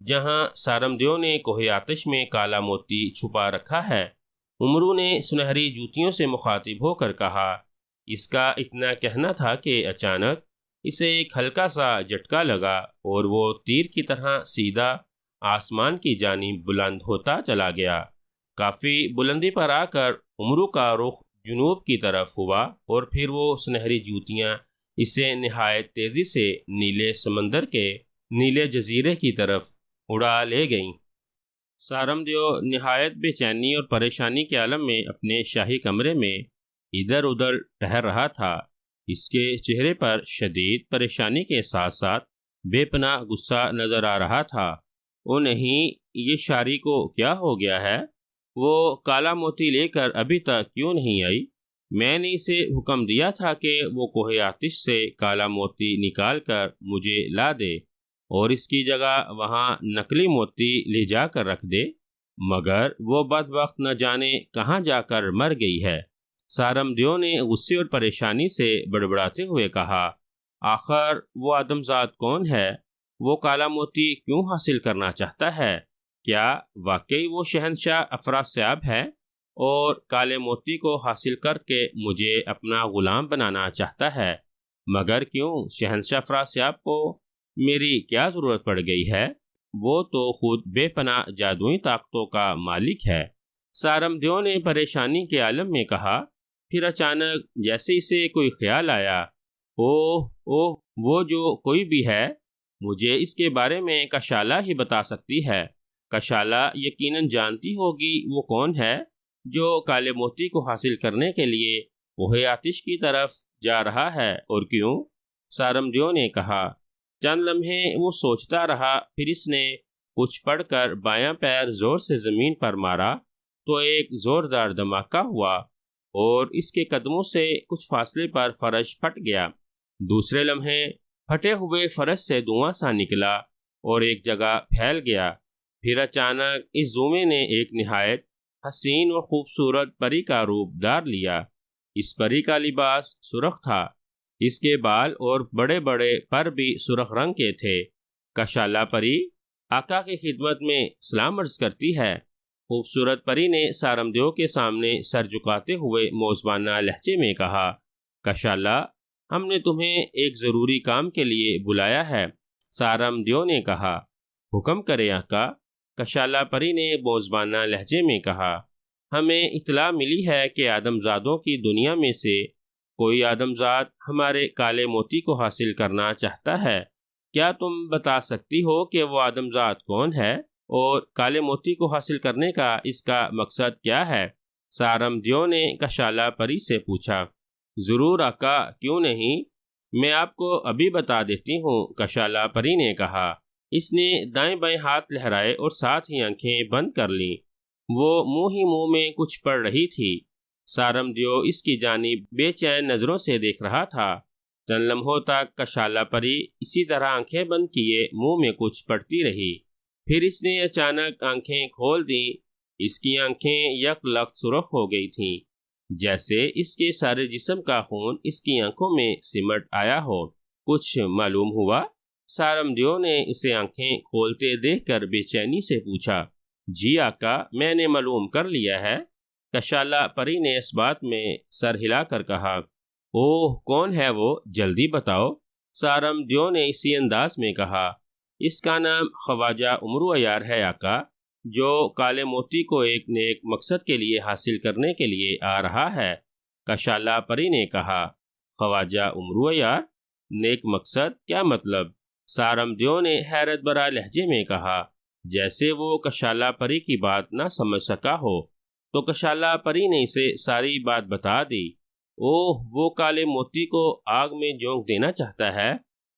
جہاں سارمدیوں نے کوہ آتش میں کالا موتی چھپا رکھا ہے۔ عمرو نے سنہری جوتیوں سے مخاطب ہو کر کہا۔ اس کا اتنا کہنا تھا کہ اچانک اسے ایک ہلکا سا جھٹکا لگا اور وہ تیر کی طرح سیدھا آسمان کی جانب بلند ہوتا چلا گیا۔ کافی بلندی پر آ کر عمرو کا رخ جنوب کی طرف ہوا اور پھر وہ سنہری جوتیاں اسے نہایت تیزی سے نیلے سمندر کے نیلے جزیرے کی طرف اڑا لے گئیں۔ سارمدیو نہایت بے چینی اور پریشانی کے عالم میں اپنے شاہی کمرے میں ادھر ادھر ٹہل رہا تھا۔ اس کے چہرے پر شدید پریشانی کے ساتھ ساتھ بے پناہ غصہ نظر آ رہا تھا۔ او نہیں، یہ شاری کو کیا ہو گیا ہے؟ وہ کالا موتی لے کر ابھی تک کیوں نہیں آئی؟ میں نے اسے حکم دیا تھا کہ وہ کوہ آتش سے کالا موتی نکال کر مجھے لا دے اور اس کی جگہ وہاں نقلی موتی لے جا کر رکھ دے، مگر وہ بدبخت نہ جانے کہاں جا کر مر گئی ہے۔ سارمدیو نے غصے اور پریشانی سے بڑبڑاتے ہوئے کہا، آخر وہ آدمزاد کون ہے؟ وہ کالا موتی کیوں حاصل کرنا چاہتا ہے؟ کیا واقعی وہ شہنشاہ افراسیاب ہے اور کالے موتی کو حاصل کر کے مجھے اپنا غلام بنانا چاہتا ہے، مگر کیوں شہنشاہ افراسیاب کو میری کیا ضرورت پڑ گئی ہے؟ وہ تو خود بے پناہ جادوئی طاقتوں کا مالک ہے۔ سارمدیو نے پریشانی کے عالم میں کہا۔ پھر اچانک جیسے اسے کوئی خیال آیا، اوہ اوہ، وہ جو کوئی بھی ہے مجھے اس کے بارے میں کشالہ ہی بتا سکتی ہے۔ کشالہ یقیناً جانتی ہوگی وہ کون ہے جو کالے موتی کو حاصل کرنے کے لیے کوہ آتش کی طرف جا رہا ہے، اور کیوں؟ سارمدیو نے کہا۔ چند لمحے وہ سوچتا رہا، پھر اس نے کچھ پڑھ کر بایاں پیر زور سے زمین پر مارا تو ایک زوردار دھماکہ ہوا اور اس کے قدموں سے کچھ فاصلے پر فرش پھٹ گیا۔ دوسرے لمحے پھٹے ہوئے فرش سے دھواں سا نکلا اور ایک جگہ پھیل گیا۔ پھر اچانک اس دھوئیں نے ایک نہایت حسین اور خوبصورت پری کا روپ دھار لیا۔ اس پری کا لباس سرخ تھا، اس کے بال اور بڑے بڑے پر بھی سرخ رنگ کے تھے۔ کشالہ پری آقا کی خدمت میں سلام عرض کرتی ہے۔ خوبصورت پری نے سارمدیو کے سامنے سر جھکاتے ہوئے موزبانہ لہجے میں کہا، کشالہ، ہم نے تمہیں ایک ضروری کام کے لیے بلایا ہے۔ سارمدیو نے کہا، حکم کرے آقا۔ کشالہ پری نے موزبانہ لہجے میں کہا، ہمیں اطلاع ملی ہے کہ آدم زادوں کی دنیا میں سے کوئی آدم زاد ہمارے کالے موتی کو حاصل کرنا چاہتا ہے۔ کیا تم بتا سکتی ہو کہ وہ آدم زاد کون ہے اور کالے موتی کو حاصل کرنے کا اس کا مقصد کیا ہے؟ سارمدیو نے کشالہ پری سے پوچھا۔ ضرور آقا، کیوں نہیں، میں آپ کو ابھی بتا دیتی ہوں، کشالہ پری نے کہا۔ اس نے دائیں بائیں ہاتھ لہرائے اور ساتھ ہی آنکھیں بند کر لیں۔ وہ منہ ہی منہ میں کچھ پڑھ رہی تھی۔ سارمدیو اس کی جانب بے چین نظروں سے دیکھ رہا تھا۔ چند لمحوں تک کشالہ پری اسی طرح آنکھیں بند کیے منہ میں کچھ پڑھتی رہی۔ پھر اس نے اچانک آنکھیں کھول دیں۔ اس کی آنکھیں یک لخت سرخ ہو گئی تھیں، جیسے اس کے سارے جسم کا خون اس کی آنکھوں میں سمٹ آیا ہو۔ کچھ معلوم ہوا؟ سارمدیو نے اسے آنکھیں کھولتے دیکھ کر بے چینی سے پوچھا۔ جی آقا، میں نے معلوم کر لیا ہے، کشالہ پری نے اس بات میں سر ہلا کر کہا۔ اوہ، کون ہے وہ؟ جلدی بتاؤ، سارمدیو نے اسی انداز میں کہا۔ اس کا نام خواجہ امرو عیار ہے آقا، جو کالے موتی کو ایک نیک مقصد کے لیے حاصل کرنے کے لیے آ رہا ہے، کشالہ پری نے کہا۔ خواجہ امرو عیار؟ نیک مقصد؟ کیا مطلب؟ سارمدیو نے حیرت بھرا لہجے میں کہا، جیسے وہ کشالہ پری کی بات نہ سمجھ سکا ہو۔ تو کشالہ پری نے اسے ساری بات بتا دی۔ اوہ، وہ کالے موتی کو آگ میں جھونک دینا چاہتا ہے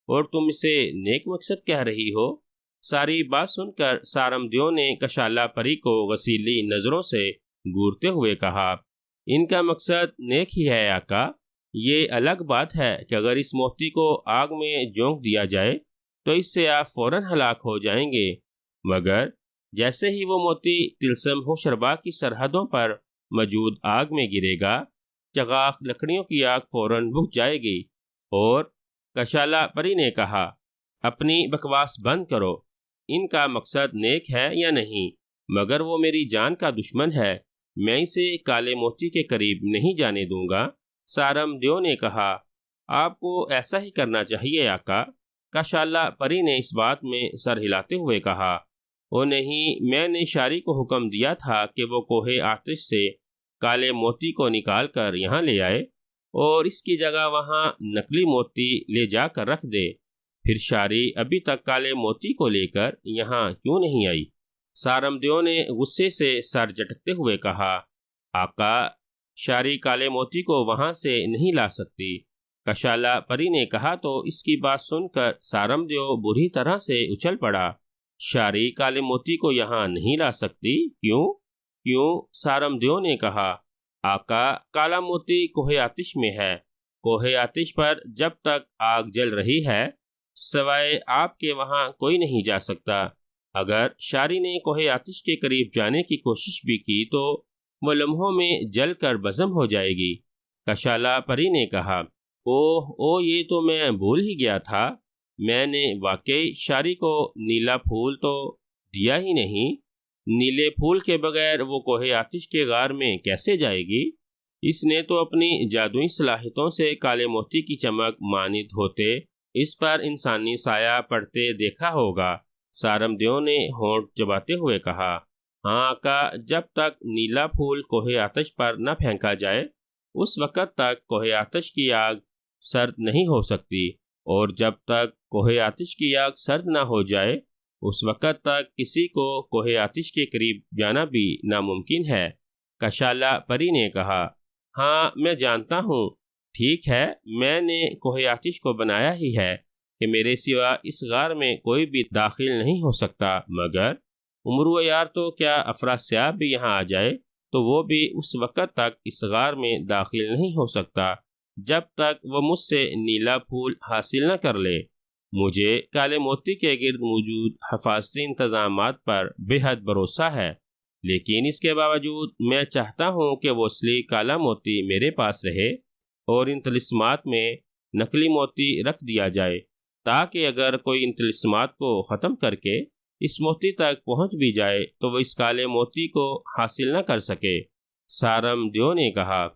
اور تم اسے نیک مقصد کہہ رہی ہو؟ ساری بات سن کر سارمدیو نے کشالہ پری کو وسیلی نظروں سے گورتے ہوئے کہا، ان کا مقصد نیک ہی ہے آقا۔ یہ الگ بات ہے کہ اگر اس موتی کو آگ میں جھونک دیا جائے تو اس سے آپ فوراً ہلاک ہو جائیں گے، مگر جیسے ہی وہ موتی طلسم ہوشربا کی سرحدوں پر موجود آگ میں گرے گا، چغاق لکڑیوں کی آگ فوراً بجھ جائے گی۔ اور کشالہ پری نے کہا، اپنی بکواس بند کرو، ان کا مقصد نیک ہے یا نہیں، مگر وہ میری جان کا دشمن ہے، میں اسے کالے موتی کے قریب نہیں جانے دوں گا۔ سارمدیو نے کہا، آپ کو ایسا ہی کرنا چاہیے آقا۔ کشالہ پری نے اس بات میں سر ہلاتے ہوئے کہا، او نہیں، میں نے شاری کو حکم دیا تھا کہ وہ کوہ آتش سے کالے موتی کو نکال کر یہاں لے آئے اور اس کی جگہ وہاں نقلی موتی لے جا کر رکھ دے۔ پھر شاری ابھی تک کالے موتی کو لے کر یہاں کیوں نہیں آئی؟ سارمدیو نے غصے سے سر جھٹکتے ہوئے کہا، آقا، شاری کالے موتی کو وہاں سے نہیں لا سکتی۔ کشالہ پری نے کہا تو اس کی بات سن کر سارمدیو بری طرح سے اچھل پڑا۔ شاری کالے موتی کو یہاں نہیں لا سکتی؟ کیوں؟ کیوں؟ سارمدیو نے کہا، آقا، کالا موتی کوہ آتش میں ہے۔ کوہ آتش پر جب تک آگ جل رہی ہے سوائے آپ کے وہاں کوئی نہیں جا سکتا۔ اگر شاری نے کوہ آتش کے قریب جانے کی کوشش بھی کی تو وہ لمحوں میں جل کر بھسم ہو جائے گی۔ کشالہ پری نے کہا، اوہ، یہ تو میں بھول ہی گیا تھا، میں نے واقعی شاری کو نیلا پھول تو دیا ہی نہیں۔ نیلے پھول کے بغیر وہ کوہ آتش کے غار میں کیسے جائے گی؟ اس نے تو اپنی جادوئی صلاحیتوں سے کالے موتی کی چمک مانند ہوتے اس پر انسانی سایہ پڑتے دیکھا ہوگا۔ سارم دیو نے ہونٹ چباتے ہوئے کہا، ہاں آقا، جب تک نیلا پھول کوہ آتش پر نہ پھینکا جائے اس وقت تک کوہ آتش کی آگ سرد نہیں ہو سکتی، اور جب تک کوہ آتش کی آگ سرد نہ ہو جائے اس وقت تک کسی کو کوہ آتش کے قریب جانا بھی ناممکن ہے۔ کشالہ پری نے کہا، ہاں میں جانتا ہوں، ٹھیک ہے، میں نے کوہ آتش کو بنایا ہی ہے کہ میرے سوا اس غار میں کوئی بھی داخل نہیں ہو سکتا، مگر امرو یار تو کیا افراسیاب بھی یہاں آ جائے تو وہ بھی اس وقت تک اس غار میں داخل نہیں ہو سکتا جب تک وہ مجھ سے نیلا پھول حاصل نہ کر لے۔ مجھے کالے موتی کے گرد موجود حفاظتی انتظامات پر بے حد بھروسہ ہے، لیکن اس کے باوجود میں چاہتا ہوں کہ وہ اصلی کالا موتی میرے پاس رہے اور ان طلسمات میں نقلی موتی رکھ دیا جائے، تاکہ اگر کوئی ان طلسمات کو ختم کر کے اس موتی تک پہنچ بھی جائے تو وہ اس کالے موتی کو حاصل نہ کر سکے۔ سارم دیو نے کہا،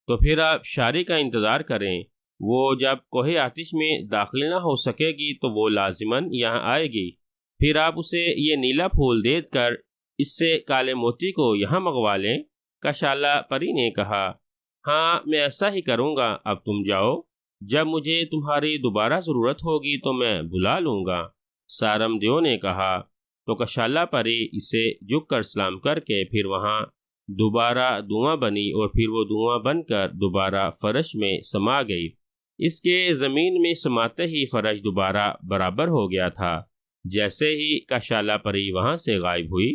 تو پھر آپ شاری کا انتظار کریں، وہ جب کوہ آتش میں داخل نہ ہو سکے گی تو وہ لازماً یہاں آئے گی، پھر آپ اسے یہ نیلا پھول دے کر اس سے کالے موتی کو یہاں منگوا لیں۔ کشالہ پری نے کہا، ہاں میں ایسا ہی کروں گا، اب تم جاؤ، جب مجھے تمہاری دوبارہ ضرورت ہوگی تو میں بلا لوں گا۔ سارم دیو نے کہا، تو کشالہ پری اسے جھک کر سلام کر کے پھر وہاں دوبارہ دھواں بنی اور پھر وہ دھواں بن کر دوبارہ فرش میں سما گئی۔ اس کے زمین میں سماتے ہی فرش دوبارہ برابر ہو گیا تھا۔ جیسے ہی کشالہ پری وہاں سے غائب ہوئی،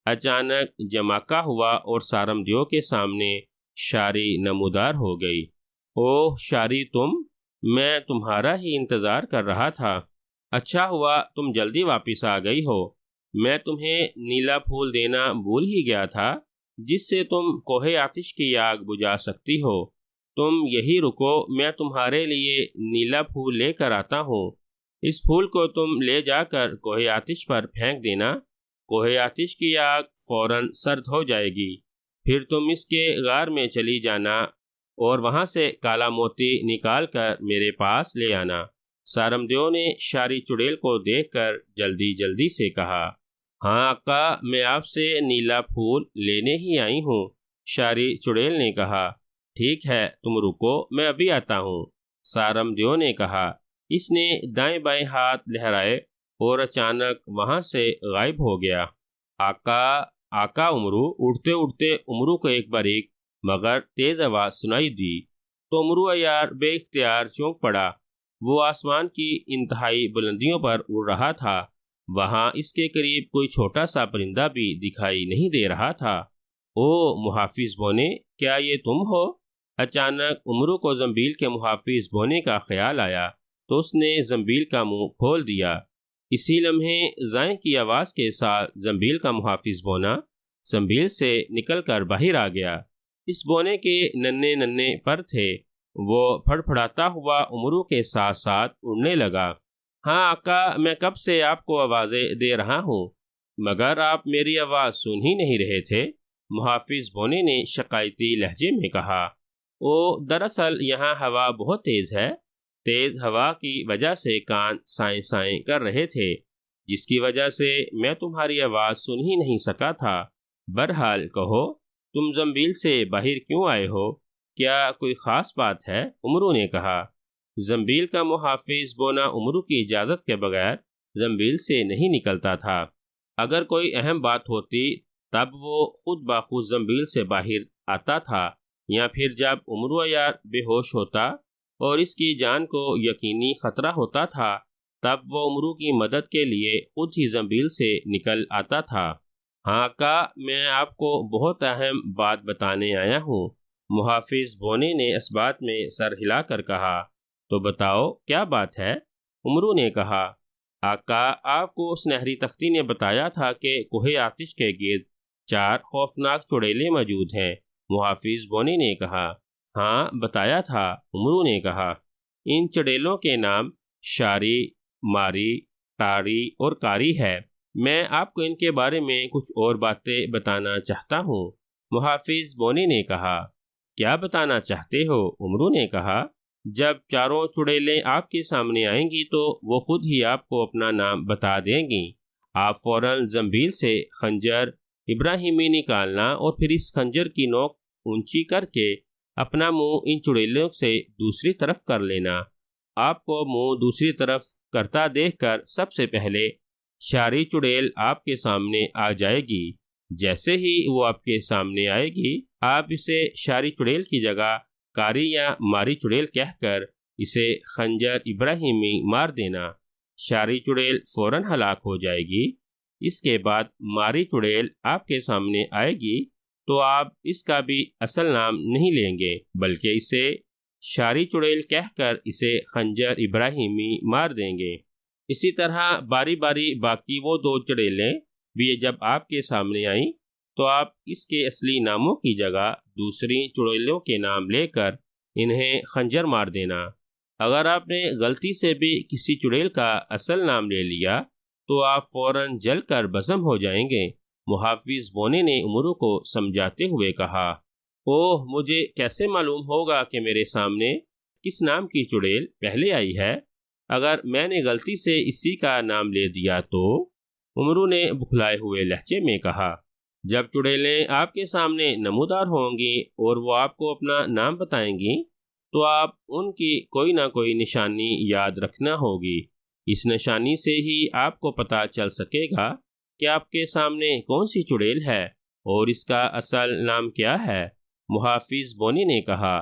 اچانک جماکہ ہوا اور سارم دیو کے سامنے شاری نمودار ہو گئی۔ اوہ شاری، تم! میں تمہارا ہی انتظار کر رہا تھا۔ اچھا ہوا تم جلدی واپس آ گئی ہو، میں تمہیں نیلا پھول دینا بھول ہی گیا تھا جس سے تم کوہ آتش کی آگ بجھا سکتی ہو۔ تم یہی رکو، میں تمہارے لیے نیلا پھول لے کر آتا ہوں۔ اس پھول کو تم لے جا کر کوہ آتش پر پھینک دینا، کوہ آتش کی آگ فوراً سرد ہو جائے گی، پھر تم اس کے غار میں چلی جانا اور وہاں سے کالا موتی نکال کر میرے پاس لے آنا۔ سارم دیو نے شاری چڑیل کو دیکھ کر جلدی جلدی سے کہا، ہاں آقا، میں آپ سے نیلا پھول لینے ہی آئی ہوں۔ شاری چڑیل نے کہا، ٹھیک ہے، تم رکو، میں ابھی آتا ہوں۔ سارم دیو نے کہا۔ اس نے دائیں بائیں ہاتھ لہرائے اور اچانک وہاں سے غائب ہو گیا۔ آقا امرو! اٹھتے اٹھتے امرو کو ایک بار ایک مگر تیز آواز سنائی دی تو امرو عیار بے اختیار چونک پڑا۔ وہ آسمان کی انتہائی بلندیوں پر اڑ رہا تھا، وہاں اس کے قریب کوئی چھوٹا سا پرندہ بھی دکھائی نہیں دے رہا تھا۔ او محافظ بونے، کیا یہ تم ہو؟ اچانک امرو کو زنبیل کے محافظ بونے کا خیال آیا تو اس نے زنبیل کا منہ کھول دیا۔ اسی لمحے زائیں کی آواز کے ساتھ زنبیل کا محافظ بونا زنبیل سے نکل کر باہر آ گیا۔ اس بونے کے ننھے ننھے پر تھے، وہ پھڑ پھڑاتا ہوا امرو کے ساتھ ساتھ اڑنے لگا۔ ہاں آقا، میں کب سے آپ کو آوازیں دے رہا ہوں مگر آپ میری آواز سن ہی نہیں رہے تھے، محافظ بونے نے شکایتی لہجے میں کہا۔ او دراصل یہاں ہوا بہت تیز ہے، تیز ہوا کی وجہ سے کان سائیں سائیں کر رہے تھے، جس کی وجہ سے میں تمہاری آواز سن ہی نہیں سکا تھا۔ بہرحال کہو، تم زنبیل سے باہر کیوں آئے ہو؟ کیا کوئی خاص بات ہے؟ امرو نے کہا۔ زنبیل کا محافظ بونا امرو کی اجازت کے بغیر زنبیل سے نہیں نکلتا تھا۔ اگر کوئی اہم بات ہوتی تب وہ خود بخود زنبیل سے باہر آتا تھا، یا پھر جب امرو عیار بے ہوش ہوتا اور اس کی جان کو یقینی خطرہ ہوتا تھا تب وہ امرو کی مدد کے لیے خود ہی زنبیل سے نکل آتا تھا۔ ہاں آقا، میں آپ کو بہت اہم بات بتانے آیا ہوں، محافظ بونے نے اس بات میں سر ہلا کر کہا۔ تو بتاؤ کیا بات ہے؟ امرو نے کہا۔ آقا، آپ کو سنہری تختی نے بتایا تھا کہ کوہ آتش کے گرد 4 خوفناک چڑیلیں موجود ہیں، محافظ بونے نے کہا۔ ہاں بتایا تھا، امرو نے کہا۔ ان چڑیلوں کے نام شاری، ماری، ٹاری اور کاری ہے۔ میں آپ کو ان کے بارے میں کچھ اور باتیں بتانا چاہتا ہوں۔ محافظ بونی نے کہا، کیا بتانا چاہتے ہو؟ عمرو نے کہا، جب چاروں چڑیلیں آپ کے سامنے آئیں گی تو وہ خود ہی آپ کو اپنا نام بتا دیں گی۔ آپ فوراً زنبیل سے خنجر ابراہیمی نکالنا اور پھر اس خنجر کی نوک اونچی کر کے اپنا منہ ان چڑیلوں سے دوسری طرف کر لینا۔ آپ کو منہ دوسری طرف کرتا دیکھ کر سب سے پہلے شاری چڑیل آپ کے سامنے آ جائے گی۔ جیسے ہی وہ آپ کے سامنے آئے گی، آپ اسے شاری چڑیل کی جگہ کاری یا ماری چڑیل کہہ کر اسے خنجر ابراہیمی مار دینا۔ شاری چڑیل فوراً ہلاک ہو جائے گی۔ اس کے بعد ماری چڑیل آپ کے سامنے آئے گی تو آپ اس کا بھی اصل نام نہیں لیں گے، بلکہ اسے شاری چڑیل کہہ کر اسے خنجر ابراہیمی مار دیں گے۔ اسی طرح باری باری باقی وہ دو چڑیلیں بھی جب آپ کے سامنے آئیں تو آپ اس کے اصلی ناموں کی جگہ دوسری چڑیلوں کے نام لے کر انہیں خنجر مار دینا۔ اگر آپ نے غلطی سے بھی کسی چڑیل کا اصل نام لے لیا تو آپ فوراً جل کر بھسم ہو جائیں گے۔ محافظ بونے نے عمرو کو سمجھاتے ہوئے کہا، اوہ، مجھے کیسے معلوم ہوگا کہ میرے سامنے کس نام کی چڑیل پہلے آئی ہے؟ اگر میں نے غلطی سے اسی کا نام لے دیا تو؟ عمرو نے بکھلائے ہوئے لہجے میں کہا، جب چڑیلیں آپ کے سامنے نمودار ہوں گی اور وہ آپ کو اپنا نام بتائیں گی تو آپ ان کی کوئی نہ کوئی نشانی یاد رکھنا ہوگی۔ اس نشانی سے ہی آپ کو پتہ چل سکے گا کہ آپ کے سامنے کون سی چڑیل ہے اور اس کا اصل نام کیا ہے۔ محافظ بونی نے کہا،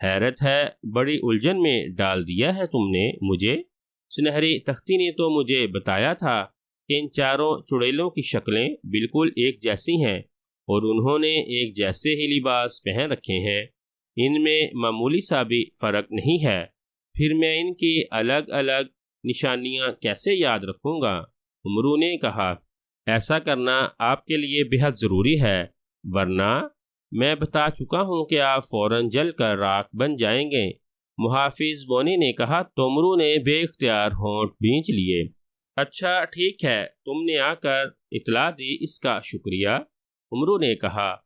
حیرت ہے، بڑی الجھن میں ڈال دیا ہے تم نے مجھے۔ سنہری تختی نے تو مجھے بتایا تھا کہ ان چاروں چڑیلوں کی شکلیں بالکل ایک جیسی ہیں اور انہوں نے ایک جیسے ہی لباس پہن رکھے ہیں، ان میں معمولی سا بھی فرق نہیں ہے۔ پھر میں ان کی الگ الگ نشانیاں کیسے یاد رکھوں گا؟ عمرو نے کہا، ایسا کرنا آپ کے لیے بہت ضروری ہے، ورنہ میں بتا چکا ہوں کہ آپ فوراً جل کر راکھ بن جائیں گے۔ محافظ بونی نے کہا تو عمرو نے بے اختیار ہونٹ بھینچ لیے۔ اچھا ٹھیک ہے، تم نے آ کر اطلاع دی، اس کا شکریہ۔ عمرو نے کہا،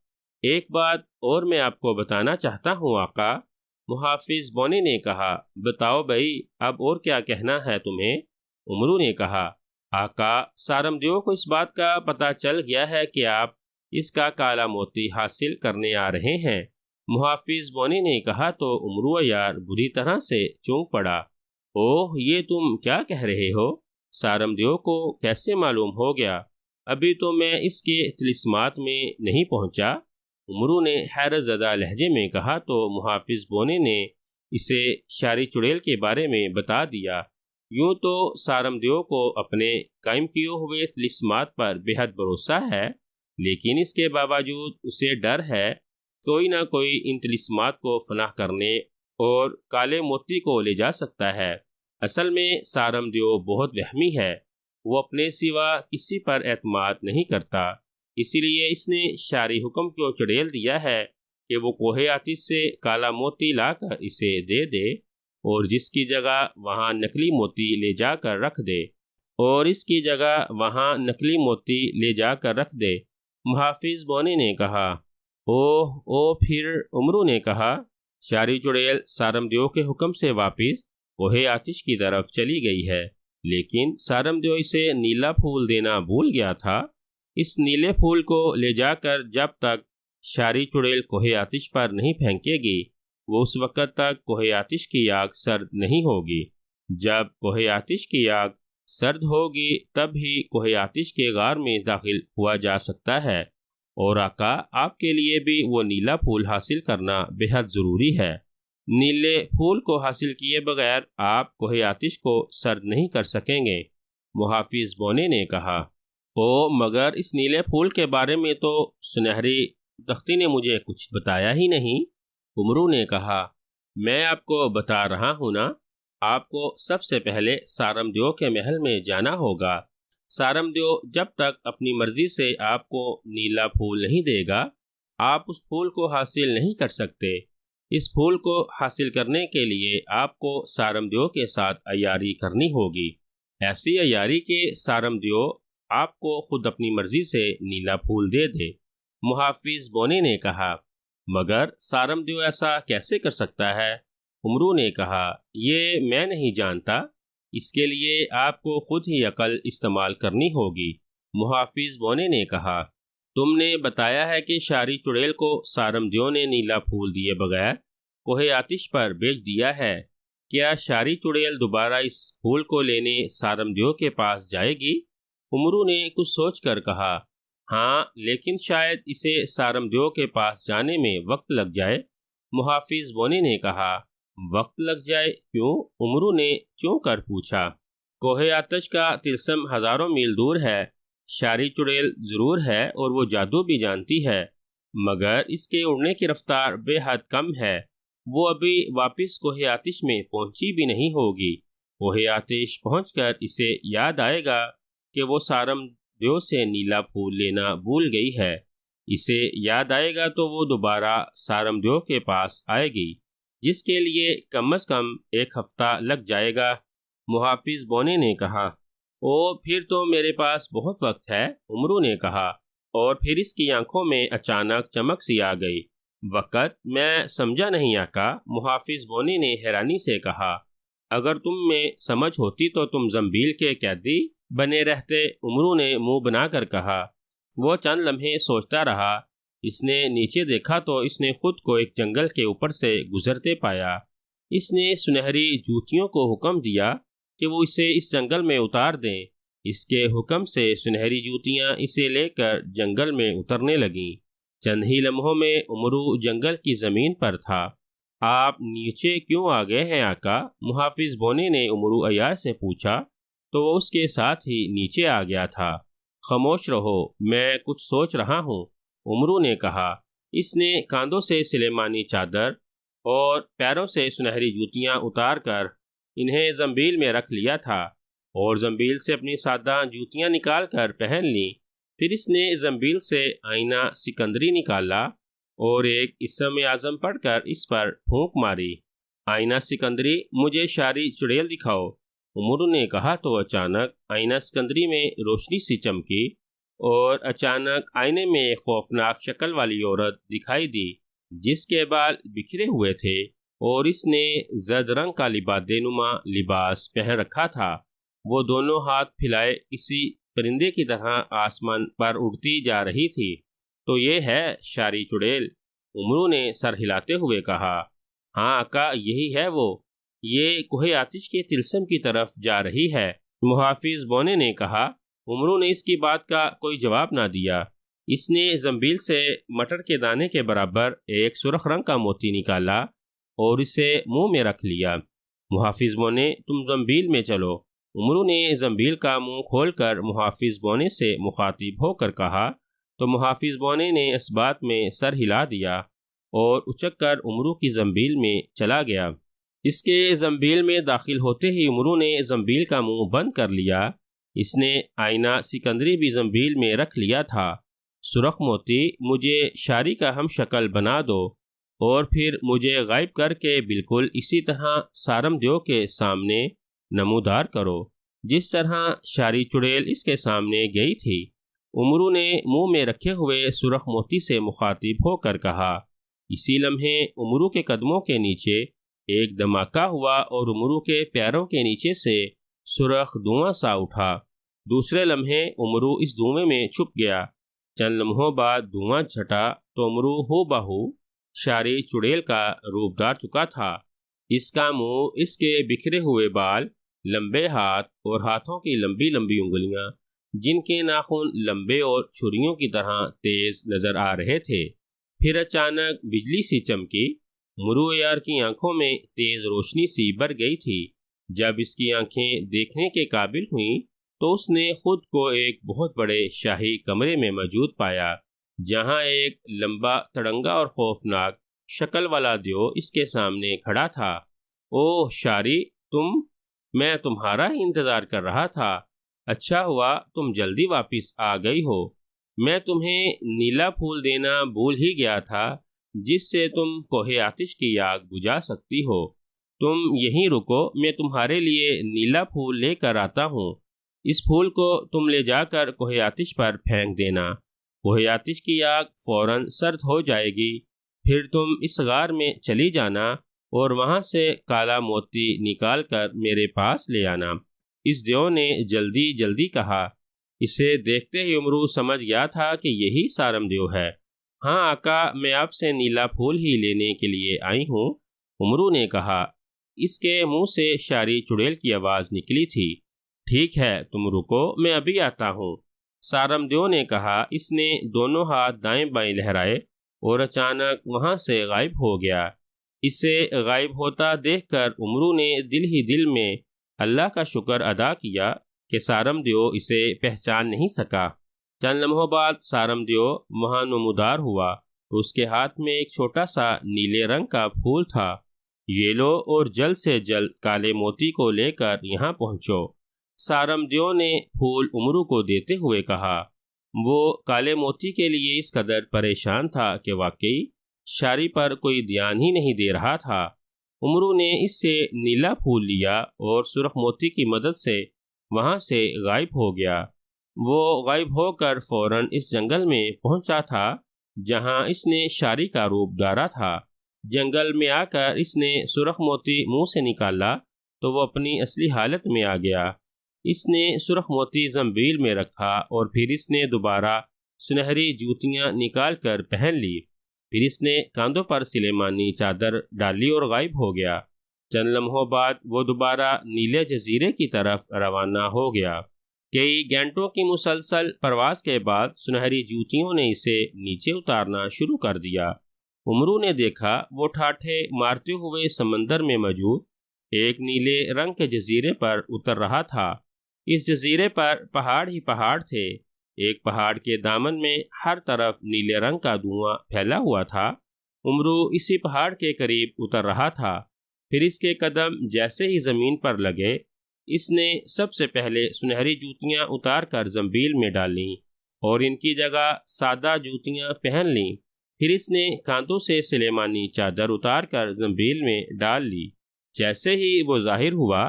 ایک بات اور میں آپ کو بتانا چاہتا ہوں آقا۔ محافظ بونی نے کہا، بتاؤ بھائی، اب اور کیا کہنا ہے تمہیں؟ عمرو نے کہا، آقا، سارمدیو کو اس بات کا پتہ چل گیا ہے کہ آپ اس کا کالا موتی حاصل کرنے آ رہے ہیں۔ محافظ بونی نے کہا تو عمرو یار بری طرح سے چونک پڑا۔ اوہ، یہ تم کیا کہہ رہے ہو؟ سارمدیو کو کیسے معلوم ہو گیا؟ ابھی تو میں اس کے طلسمات میں نہیں پہنچا۔ عمرو نے حیرت زدہ لہجے میں کہا تو محافظ بونے نے اسے شاری چڑیل کے بارے میں بتا دیا۔ یوں تو سارمدیو کو اپنے قائم کیے ہوئے طلسمات پر بہت بھروسہ ہے، لیکن اس کے باوجود اسے ڈر ہے کوئی نہ کوئی ان طلسمات کو فنا کرنے اور کالے موتی کو لے جا سکتا ہے۔ اصل میں سارمدیو بہت وہمی ہے، وہ اپنے سوا کسی پر اعتماد نہیں کرتا، اسی لیے اس نے شاری حکم کو چڑیل دیا ہے کہ وہ کوہ آتش سے کالا موتی لا کر اسے دے دے اور جس کی جگہ وہاں نکلی موتی لے جا کر رکھ دے محافظ بونے نے کہا، اوہ پھر عمرو نے کہا، شاری چڑیل سارمدیو کے حکم سے واپس کوہ آتش کی طرف چلی گئی ہے، لیکن سارمدیو اسے نیلا پھول دینا بھول گیا تھا۔ اس نیلے پھول کو لے جا کر جب تک شاری چڑیل کوہ آتش پر نہیں پھینکے گی، وہ اس وقت تک کوہ آتش کی آگ سرد نہیں ہوگی۔ جب کوہ آتش کی آگ سرد ہوگی تب ہی کوہ آتش کے غار میں داخل ہوا جا سکتا ہے، اور آقا، آپ کے لیے بھی وہ نیلا پھول حاصل کرنا بہت ضروری ہے۔ نیلے پھول کو حاصل کیے بغیر آپ کوہ آتش کو سرد نہیں کر سکیں گے۔ محافظ بونے نے کہا، مگر اس نیلے پھول کے بارے میں تو سنہری تختی نے مجھے کچھ بتایا ہی نہیں۔ عمرو نے کہا، میں آپ کو بتا رہا ہوں نا، آپ کو سب سے پہلے سارمدیو کے محل میں جانا ہوگا۔ سارمدیو جب تک اپنی مرضی سے آپ کو نیلا پھول نہیں دے گا، آپ اس پھول کو حاصل نہیں کر سکتے۔ اس پھول کو حاصل کرنے کے لیے آپ کو سارمدیو کے ساتھ عیاری کرنی ہوگی، ایسی عیاری کہ سارمدیو آپ کو خود اپنی مرضی سے نیلا پھول دے دے۔ محافظ بونے نے کہا، مگر سارم دیو ایسا کیسے کر سکتا ہے؟ امرو نے کہا، یہ میں نہیں جانتا، اس کے لیے آپ کو خود ہی عقل استعمال کرنی ہوگی۔ محافظ بونے نے کہا، تم نے بتایا ہے کہ شاری چڑیل کو سارم دیو نے نیلا پھول دیے بغیر کوہ آتش پر بیچ دیا ہے۔ کیا شاری چڑیل دوبارہ اس پھول کو لینے سارم دیو کے پاس جائے گی؟ امرو نے کچھ سوچ کر کہا، ہاں، لیکن شاید اسے سارم دیو کے پاس جانے میں وقت لگ جائے۔ محافظ بونے نے کہا، وقت لگ جائے کیوں؟ امرو نے چوں کر پوچھا۔ کوہ آتش کا طلسم ہزاروں میل دور ہے، شاری چڑیل ضرور ہے اور وہ جادو بھی جانتی ہے، مگر اس کے اڑنے کی رفتار بے حد کم ہے، وہ ابھی واپس کوہ آتش میں پہنچی بھی نہیں ہوگی۔ کوہ آتش پہنچ کر اسے یاد آئے گا کہ وہ سارم دیو سے نیلا پھول لینا بھول گئی ہے، اسے یاد آئے گا تو وہ دوبارہ سارم دیو کے پاس آئے گی، جس کے لیے کم از کم 1 ہفتہ لگ جائے گا۔ محافظ بونے نے کہا، پھر تو میرے پاس بہت وقت ہے۔ امرو نے کہا، اور پھر اس کی آنکھوں میں اچانک چمک سی آ گئی۔ وقت؟ میں سمجھا نہیں آقا۔ محافظ بونے نے حیرانی سے کہا، اگر تم میں سمجھ ہوتی تو تم زنبیل کے قیدی بنے رہتے۔ امرو نے منہ بنا کر کہا۔ وہ چند لمحے سوچتا رہا، اس نے نیچے دیکھا تو اس نے خود کو ایک جنگل کے اوپر سے گزرتے پایا۔ اس نے سنہری جوتیوں کو حکم دیا کہ وہ اسے اس جنگل میں اتار دیں۔ اس کے حکم سے سنہری جوتیاں اسے لے کر جنگل میں اترنے لگیں۔ چند ہی لمحوں میں امرو جنگل کی زمین پر تھا۔ آپ نیچے کیوں آ گئے ہیں آقا؟ محافظ بونے نے امرو عیار سے پوچھا تو وہ اس کے ساتھ ہی نیچے آ گیا تھا۔ خاموش رہو، میں کچھ سوچ رہا ہوں، امرو نے کہا۔ اس نے کاندھوں سے سلیمانی چادر اور پیروں سے سنہری جوتیاں اتار کر انہیں زنبیل میں رکھ لیا تھا اور زنبیل سے اپنی سادہ جوتیاں نکال کر پہن لیں۔ پھر اس نے زنبیل سے آئینہ سکندری نکالا اور ایک اسم اعظم پڑھ کر اس پر پھونک ماری۔ آئینہ سکندری، مجھے شاری چڑیل دکھاؤ، امرو نے کہا تو اچانک آئینہ سکندری میں روشنی سی چمکی اور اچانک آئینے میں ایک خوفناک شکل والی عورت دکھائی دی جس کے بال بکھرے ہوئے تھے اور اس نے زرد رنگ کا لبادے نما لباس پہن رکھا تھا۔ وہ دونوں ہاتھ پھیلائے کسی پرندے کی طرح آسمان پر اڑتی جا رہی تھی۔ تو یہ ہے شاری چڑیل، امرو نے سر ہلاتے ہوئے کہا۔ ہاں آقا، یہی ہے وہ، یہ کوہ آتش کے طلسم کی طرف جا رہی ہے، محافظ بونے نے کہا۔ امرو نے اس کی بات کا کوئی جواب نہ دیا۔ اس نے زنبیل سے مٹر کے دانے کے برابر ایک سرخ رنگ کا موتی نکالا اور اسے منہ میں رکھ لیا۔ محافظ بونے، تم زنبیل میں چلو۔ امرو نے زنبیل کا منہ کھول کر محافظ بونے سے مخاطب ہو کر کہا تو محافظ بونے نے اس بات میں سر ہلا دیا اور اچک کر امرو کی زنبیل میں چلا گیا۔ اس کے زنبیل میں داخل ہوتے ہی امرو نے زنبیل کا منہ بند کر لیا۔ اس نے آئینہ سکندری بھی زنبیل میں رکھ لیا تھا۔ سرخ موتی، مجھے شاری کا ہم شکل بنا دو اور پھر مجھے غائب کر کے بالکل اسی طرح سارم دیو کے سامنے نمودار کرو جس طرح شاری چڑیل اس کے سامنے گئی تھی۔ امرو نے منہ میں رکھے ہوئے سرخ موتی سے مخاطب ہو کر کہا۔ اسی لمحے امرو کے قدموں کے نیچے ایک دھماکہ ہوا اور امرو کے پیروں کے نیچے سے سرخ دھواں سا اٹھا۔ دوسرے لمحے امرو اس دھوئیں میں چھپ گیا۔ چند لمحوں بعد دھواں چھٹا تو امرو ہو بہو شاری چڑیل کا روپ دھار چکا تھا۔ اس کا منہ، اس کے بکھرے ہوئے بال، لمبے ہاتھ اور ہاتھوں کی لمبی لمبی انگلیاں جن کے ناخن لمبے اور چھریوں کی طرح تیز نظر آ رہے تھے۔ پھر اچانک بجلی سی چمکی۔ امرو عیار کی آنکھوں میں تیز روشنی سی بھر گئی تھی۔ جب اس کی آنکھیں دیکھنے کے قابل ہوئیں تو اس نے خود کو ایک بہت بڑے شاہی کمرے میں موجود پایا جہاں ایک لمبا تڑنگا اور خوفناک شکل والا دیو اس کے سامنے کھڑا تھا۔ اوہ شاری، تم! میں تمہارا ہی انتظار کر رہا تھا۔ اچھا ہوا تم جلدی واپس آ گئی ہو۔ میں تمہیں نیلا پھول دینا بھول ہی گیا تھا جس سے تم کوہ آتش کی آگ بجھا سکتی ہو۔ تم یہیں رکو، میں تمہارے لیے نیلا پھول لے کر آتا ہوں۔ اس پھول کو تم لے جا کر کوہ آتش پر پھینک دینا، کوہ آتش کی آگ فوراً سرد ہو جائے گی، پھر تم اس غار میں چلی جانا اور وہاں سے کالا موتی نکال کر میرے پاس لے آنا۔ اس دیو نے جلدی جلدی کہا۔ اسے دیکھتے ہی عمرو سمجھ گیا تھا کہ یہی سارم دیو ہے۔ ہاں آقا، میں آپ سے نیلا پھول ہی لینے کے لیے آئی ہوں، عمرو نے کہا۔ اس کے منہ سے شاری چڑیل کی آواز نکلی تھی۔ ٹھیک ہے، تم رکو، میں ابھی آتا ہوں، سارم دیو نے کہا۔ اس نے دونوں ہاتھ دائیں بائیں لہرائے اور اچانک وہاں سے غائب ہو گیا۔ اسے غائب ہوتا دیکھ کر عمرو نے دل ہی دل میں اللہ کا شکر ادا کیا کہ سارم دیو اسے پہچان نہیں سکا۔ چند لمحوں بعد سارم دیو وہاں نمودار ہوا تو اس کے ہاتھ میں ایک چھوٹا سا نیلے رنگ کا پھول تھا۔ یہ لو اور جلد سے جلد کالے موتی کو لے کر یہاں پہنچو، سارم دیو نے پھول عمرو کو دیتے ہوئے کہا۔ وہ کالے موتی کے لیے اس قدر پریشان تھا کہ واقعی شاری پر کوئی دھیان ہی نہیں دے رہا تھا۔ عمرو نے اس سے نیلا پھول لیا اور سرخ موتی کی مدد سے وہاں سے غائب ہو گیا۔ وہ غائب ہو کر فوراً اس جنگل میں پہنچا تھا جہاں اس نے شاری کا روپ دھارا تھا۔ جنگل میں آ کر اس نے سرخ موتی منہ سے نکالا تو وہ اپنی اصلی حالت میں آ گیا۔ اس نے سرخ موتی زنبیل میں رکھا اور پھر اس نے دوبارہ سنہری جوتیاں نکال کر پہن لی۔ پھر اس نے کاندھوں پر سلیمانی چادر ڈالی اور غائب ہو گیا۔ چند لمحوں بعد وہ دوبارہ نیلے جزیرے کی طرف روانہ ہو گیا۔ کئی گھنٹوں کی مسلسل پرواز کے بعد سنہری جوتیوں نے اسے نیچے اتارنا شروع کر دیا۔ عمرو نے دیکھا وہ ٹھاٹھے مارتے ہوئے سمندر میں موجود ایک نیلے رنگ کے جزیرے پر اتر رہا تھا۔ اس جزیرے پر پہاڑ ہی پہاڑ تھے۔ ایک پہاڑ کے دامن میں ہر طرف نیلے رنگ کا دھواں پھیلا ہوا تھا۔ عمرو اسی پہاڑ کے قریب اتر رہا تھا۔ پھر اس کے قدم جیسے ہی زمین پر لگے، اس نے سب سے پہلے سنہری جوتیاں اتار کر زنبیل میں ڈالیں اور ان کی جگہ سادہ جوتیاں پہن لیں۔ پھر اس نے کاندھوں سے سلیمانی چادر اتار کر زنبیل میں ڈال لی۔ جیسے ہی وہ ظاہر ہوا،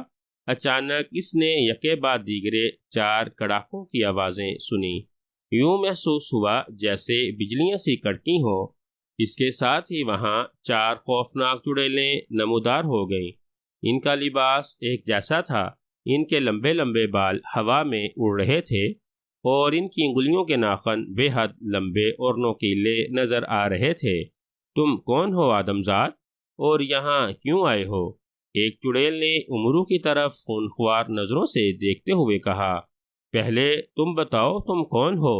اچانک اس نے یکے بعد دیگرے 4 کڑاکوں کی آوازیں سنیں۔ یوں محسوس ہوا جیسے بجلیاں سی کڑکی ہوں۔ اس کے ساتھ ہی وہاں 4 خوفناک چڑیلیں نمودار ہو گئیں۔ ان کا لباس ایک جیسا تھا۔ ان کے لمبے لمبے بال ہوا میں اڑ رہے تھے اور ان کی انگلیوں کے ناخن بے حد لمبے اور نوکیلے نظر آ رہے تھے۔ تم کون ہو آدمزاد، اور یہاں کیوں آئے ہو؟ ایک چڑیل نے عمرو کی طرف خونخوار نظروں سے دیکھتے ہوئے کہا۔ پہلے تم بتاؤ تم کون ہو؟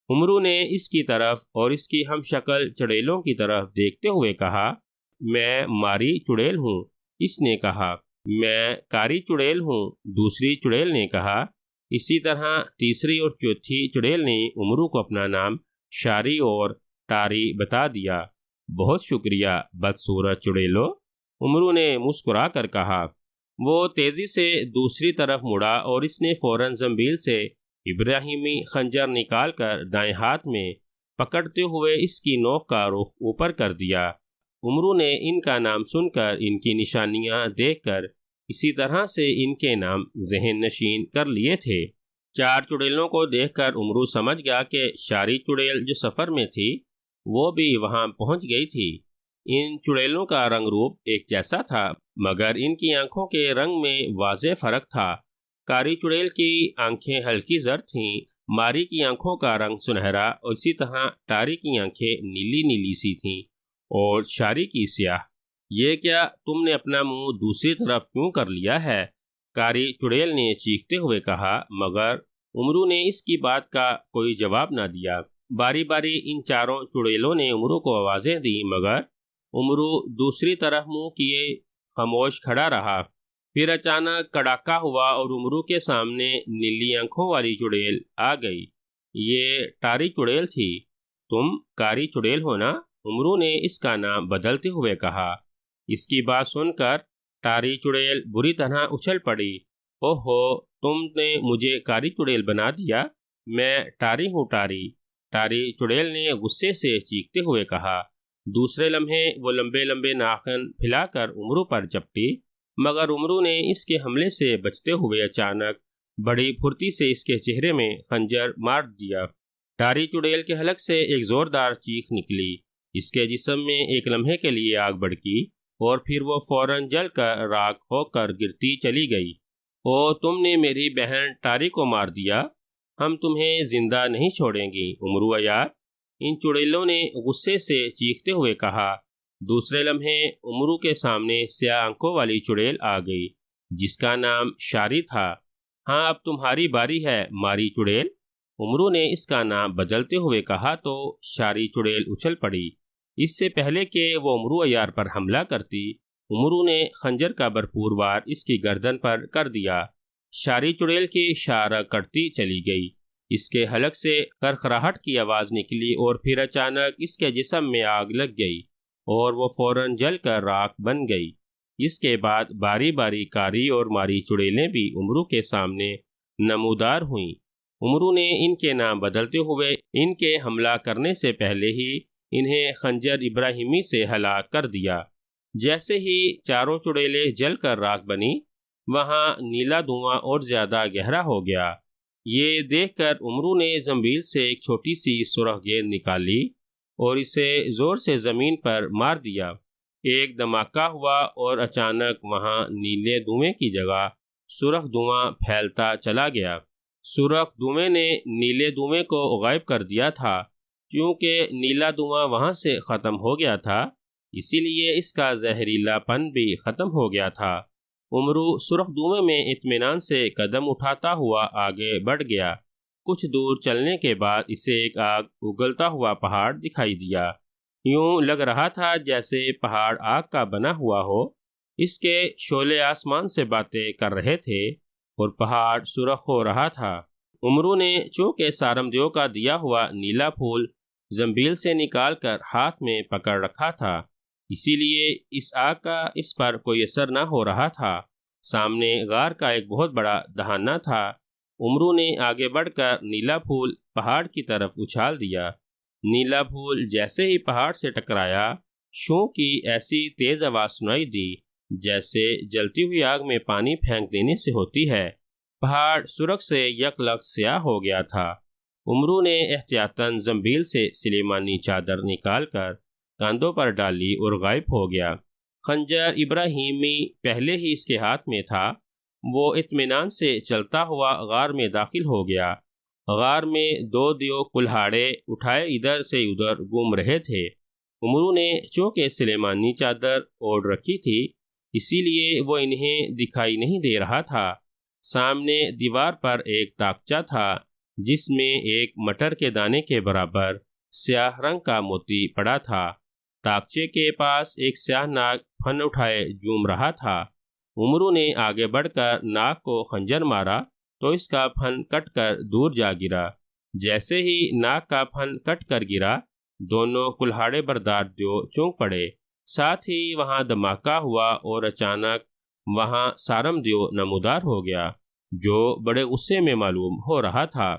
عمرو نے اس کی طرف اور اس کی ہم شکل چڑیلوں کی طرف دیکھتے ہوئے کہا۔ میں ماری چڑیل ہوں، اس نے کہا۔ میں کاری چڑیل ہوں، دوسری چڑیل نے کہا۔ اسی طرح تیسری اور چوتھی چڑیل نے عمرو کو اپنا نام شاری اور ٹاری بتا دیا۔ بہت شکریہ بدصورت چڑیلو، عمرو نے مسکرا کر کہا۔ وہ تیزی سے دوسری طرف مڑا اور اس نے فوراً زنبیل سے ابراہیمی خنجر نکال کر دائیں ہاتھ میں پکڑتے ہوئے اس کی نوک کا رخ اوپر کر دیا۔ عمرو نے ان کا نام سن کر ان کی نشانیاں دیکھ کر اسی طرح سے ان کے نام ذہن نشین کر لیے تھے۔ 4 چڑیلوں کو دیکھ کر عمرو سمجھ گیا کہ شاری چڑیل جو سفر میں تھی وہ بھی وہاں پہنچ گئی تھی۔ ان چڑیلوں کا رنگ روپ ایک جیسا تھا، مگر ان کی آنکھوں کے رنگ میں واضح فرق تھا۔ کاری چڑیل کی آنکھیں ہلکی زرد تھیں، ماری کی آنکھوں کا رنگ سنہرا اور اسی طرح ٹاری کی آنکھیں نیلی نیلی سی تھیں اور شاری کی سیاہ۔ یہ کیا تم نے اپنا منہ دوسری طرف کیوں کر لیا ہے؟ کاری چڑیل نے چیختے ہوئے کہا، مگر عمرو نے اس کی بات کا کوئی جواب نہ دیا۔ باری باری ان 4 چڑیلوں نے عمرو کو آوازیں دیں، مگر عمرو دوسری طرف منہ کیے خاموش کھڑا رہا۔ پھر اچانک کڑاکا ہوا اور عمرو کے سامنے نیلی آنکھوں والی چڑیل آ گئی۔ یہ ٹاری چڑیل تھی۔ تم کاری چڑیل ہو نا؟ عمرو نے اس کا نام بدلتے ہوئے کہا۔ اس کی بات سن کر ٹاری چڑیل بری طرح اچھل پڑی۔ اوہو، تم نے مجھے کاری چڑیل بنا دیا، میں ٹاری ہوں ٹاری، ٹاری چڑیل نے غصے سے چیختے ہوئے کہا۔ دوسرے لمحے وہ لمبے لمبے ناخن پھیلا کر عمرو پر چپٹی، مگر عمرو نے اس کے حملے سے بچتے ہوئے اچانک بڑی پھرتی سے اس کے چہرے میں خنجر مار دیا۔ ٹاری چڑیل کے حلق سے ایک زوردار چیخ نکلی۔ اس کے جسم میں ایک لمحے کے لیے آگ بھڑکی اور پھر وہ فوراً جل کر راکھ ہو کر گرتی چلی گئی۔ او تم نے میری بہن ٹاری کو مار دیا، ہم تمہیں زندہ نہیں چھوڑیں گی امرو عیار، ان چڑیلوں نے غصے سے چیختے ہوئے کہا۔ دوسرے لمحے امرو کے سامنے سیاہ آنکھوں والی چڑیل آ گئی جس کا نام شاری تھا۔ ہاں اب تمہاری باری ہے ماری چڑیل، امرو نے اس کا نام بدلتے ہوئے کہا تو شاری چڑیل اچھل پڑی۔ اس سے پہلے کہ وہ امرو عیار پر حملہ کرتی، امرو نے خنجر کا بھرپور وار اس کی گردن پر کر دیا۔ شاری چڑیل کی شارہ کٹتی چلی گئی، اس کے حلق سے کرخراہٹ کی آواز نکلی اور پھر اچانک اس کے جسم میں آگ لگ گئی اور وہ فوراً جل کر راکھ بن گئی۔ اس کے بعد باری باری کاری اور ماری چڑیلیں بھی امرو کے سامنے نمودار ہوئیں۔ امرو نے ان کے نام بدلتے ہوئے ان کے حملہ کرنے سے پہلے ہی انہیں خنجر ابراہیمی سے ہلاک کر دیا۔ جیسے ہی چاروں چڑیلیں جل کر راکھ بنی، وہاں نیلا دھواں اور زیادہ گہرا ہو گیا۔ یہ دیکھ کر امرو نے زنبیل سے ایک چھوٹی سی سرخ گیند نکالی اور اسے زور سے زمین پر مار دیا۔ ایک دھماکہ ہوا اور اچانک وہاں نیلے دھوئیں کی جگہ سرخ دھواں پھیلتا چلا گیا۔ سرخ دھوئیں نے نیلے دھوئیں کو غائب کر دیا تھا۔ چونکہ نیلا دھواں وہاں سے ختم ہو گیا تھا، اسی لیے اس کا زہریلا پن بھی ختم ہو گیا تھا۔ امرو سرخ دھوئیں میں اطمینان سے قدم اٹھاتا ہوا آگے بڑھ گیا۔ کچھ دور چلنے کے بعد اسے ایک آگ اگلتا ہوا پہاڑ دکھائی دیا۔ یوں لگ رہا تھا جیسے پہاڑ آگ کا بنا ہوا ہو۔ اس کے شعلے آسمان سے باتیں کر رہے تھے اور پہاڑ سرخ ہو رہا تھا۔ امرو نے چونکہ سارم دیو کا دیا ہوا نیلا پھول زنبیل سے نکال کر ہاتھ میں پکڑ رکھا تھا، اسی لیے اس آگ کا اس پر کوئی اثر نہ ہو رہا تھا۔ سامنے غار کا ایک بہت بڑا دہانہ تھا۔ امرو نے آگے بڑھ کر نیلا پھول پہاڑ کی طرف اچھال دیا۔ نیلا پھول جیسے ہی پہاڑ سے ٹکرایا، شوں کی ایسی تیز آواز سنائی دی جیسے جلتی ہوئی آگ میں پانی پھینک دینے سے ہوتی ہے۔ پہاڑ سرخ سے یک لخت سیاہ ہو گیا تھا۔ امرو نے احتیاطاً زنبیل سے سلیمانی چادر نکال کر کاندھوں پر ڈالی اور غائب ہو گیا۔ خنجر ابراہیمی پہلے ہی اس کے ہاتھ میں تھا۔ وہ اطمینان سے چلتا ہوا غار میں داخل ہو گیا۔ غار میں دو دیو کلہاڑے اٹھائے ادھر سے ادھر گھوم رہے تھے۔ امرو نے چونکہ سلیمانی چادر اوڑھ رکھی تھی، اسی لیے وہ انہیں دکھائی نہیں دے رہا تھا۔ سامنے دیوار پر ایک تاکچہ تھا جس میں ایک مٹر کے دانے کے برابر سیاہ رنگ کا موتی پڑا تھا۔ تاکچے کے پاس ایک سیاہ ناگ پھن اٹھائے جھوم رہا تھا۔ امرو نے آگے بڑھ کر ناگ کو خنجر مارا تو اس کا پھن کٹ کر دور جا گرا۔ جیسے ہی ناگ کا پھن کٹ کر گرا، دونوں کلہاڑے بردار دیو چونک پڑے۔ ساتھ ہی وہاں دھماکہ ہوا اور اچانک وہاں سارم دیو نمودار ہو گیا جو بڑے غصے میں معلوم ہو رہا تھا۔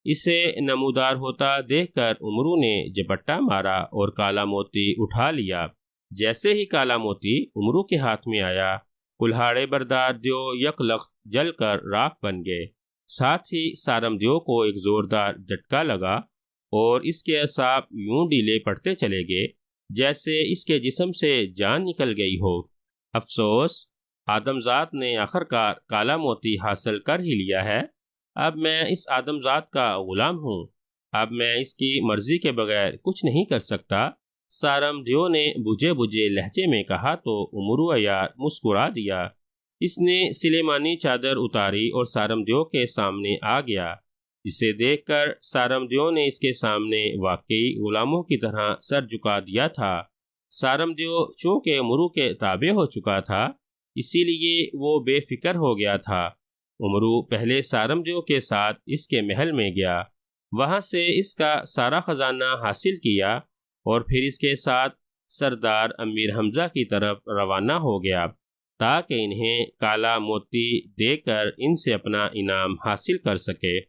اسے نمودار ہوتا دیکھ کر امرو نے جپٹا مارا اور کالا موتی اٹھا لیا۔ جیسے ہی کالا موتی امرو کے ہاتھ میں آیا، کلہاڑے بردار دیو یک لخت جل کر راکھ بن گئے۔ ساتھ ہی سارم دیو کو ایک زوردار جھٹکا لگا اور اس کے اعصاب یوں ڈھیلے پڑتے چلے گئے جیسے اس کے جسم سے جان نکل گئی ہو۔ افسوس، آدم ذات نے آخرکار کالا موتی حاصل کر ہی لیا ہے۔ اب میں اس آدم ذات کا غلام ہوں۔ اب میں اس کی مرضی کے بغیر کچھ نہیں کر سکتا۔ سارم دیو نے بجھے بجھے لہجے میں کہا تو امرو عیار مسکرا دیا۔ اس نے سلیمانی چادر اتاری اور سارم دیو کے سامنے آ گیا۔ اسے دیکھ کر سارم دیو نے اس کے سامنے واقعی غلاموں کی طرح سر جھکا دیا تھا۔ سارم دیو چونکہ امرو کے تابع ہو چکا تھا، اسی لیے وہ بے فکر ہو گیا تھا۔ امرو پہلے سارم دیو کے ساتھ اس کے محل میں گیا، وہاں سے اس کا سارا خزانہ حاصل کیا اور پھر اس کے ساتھ سردار امیر حمزہ کی طرف روانہ ہو گیا تاکہ انہیں کالا موتی دے کر ان سے اپنا انعام حاصل کر سکے۔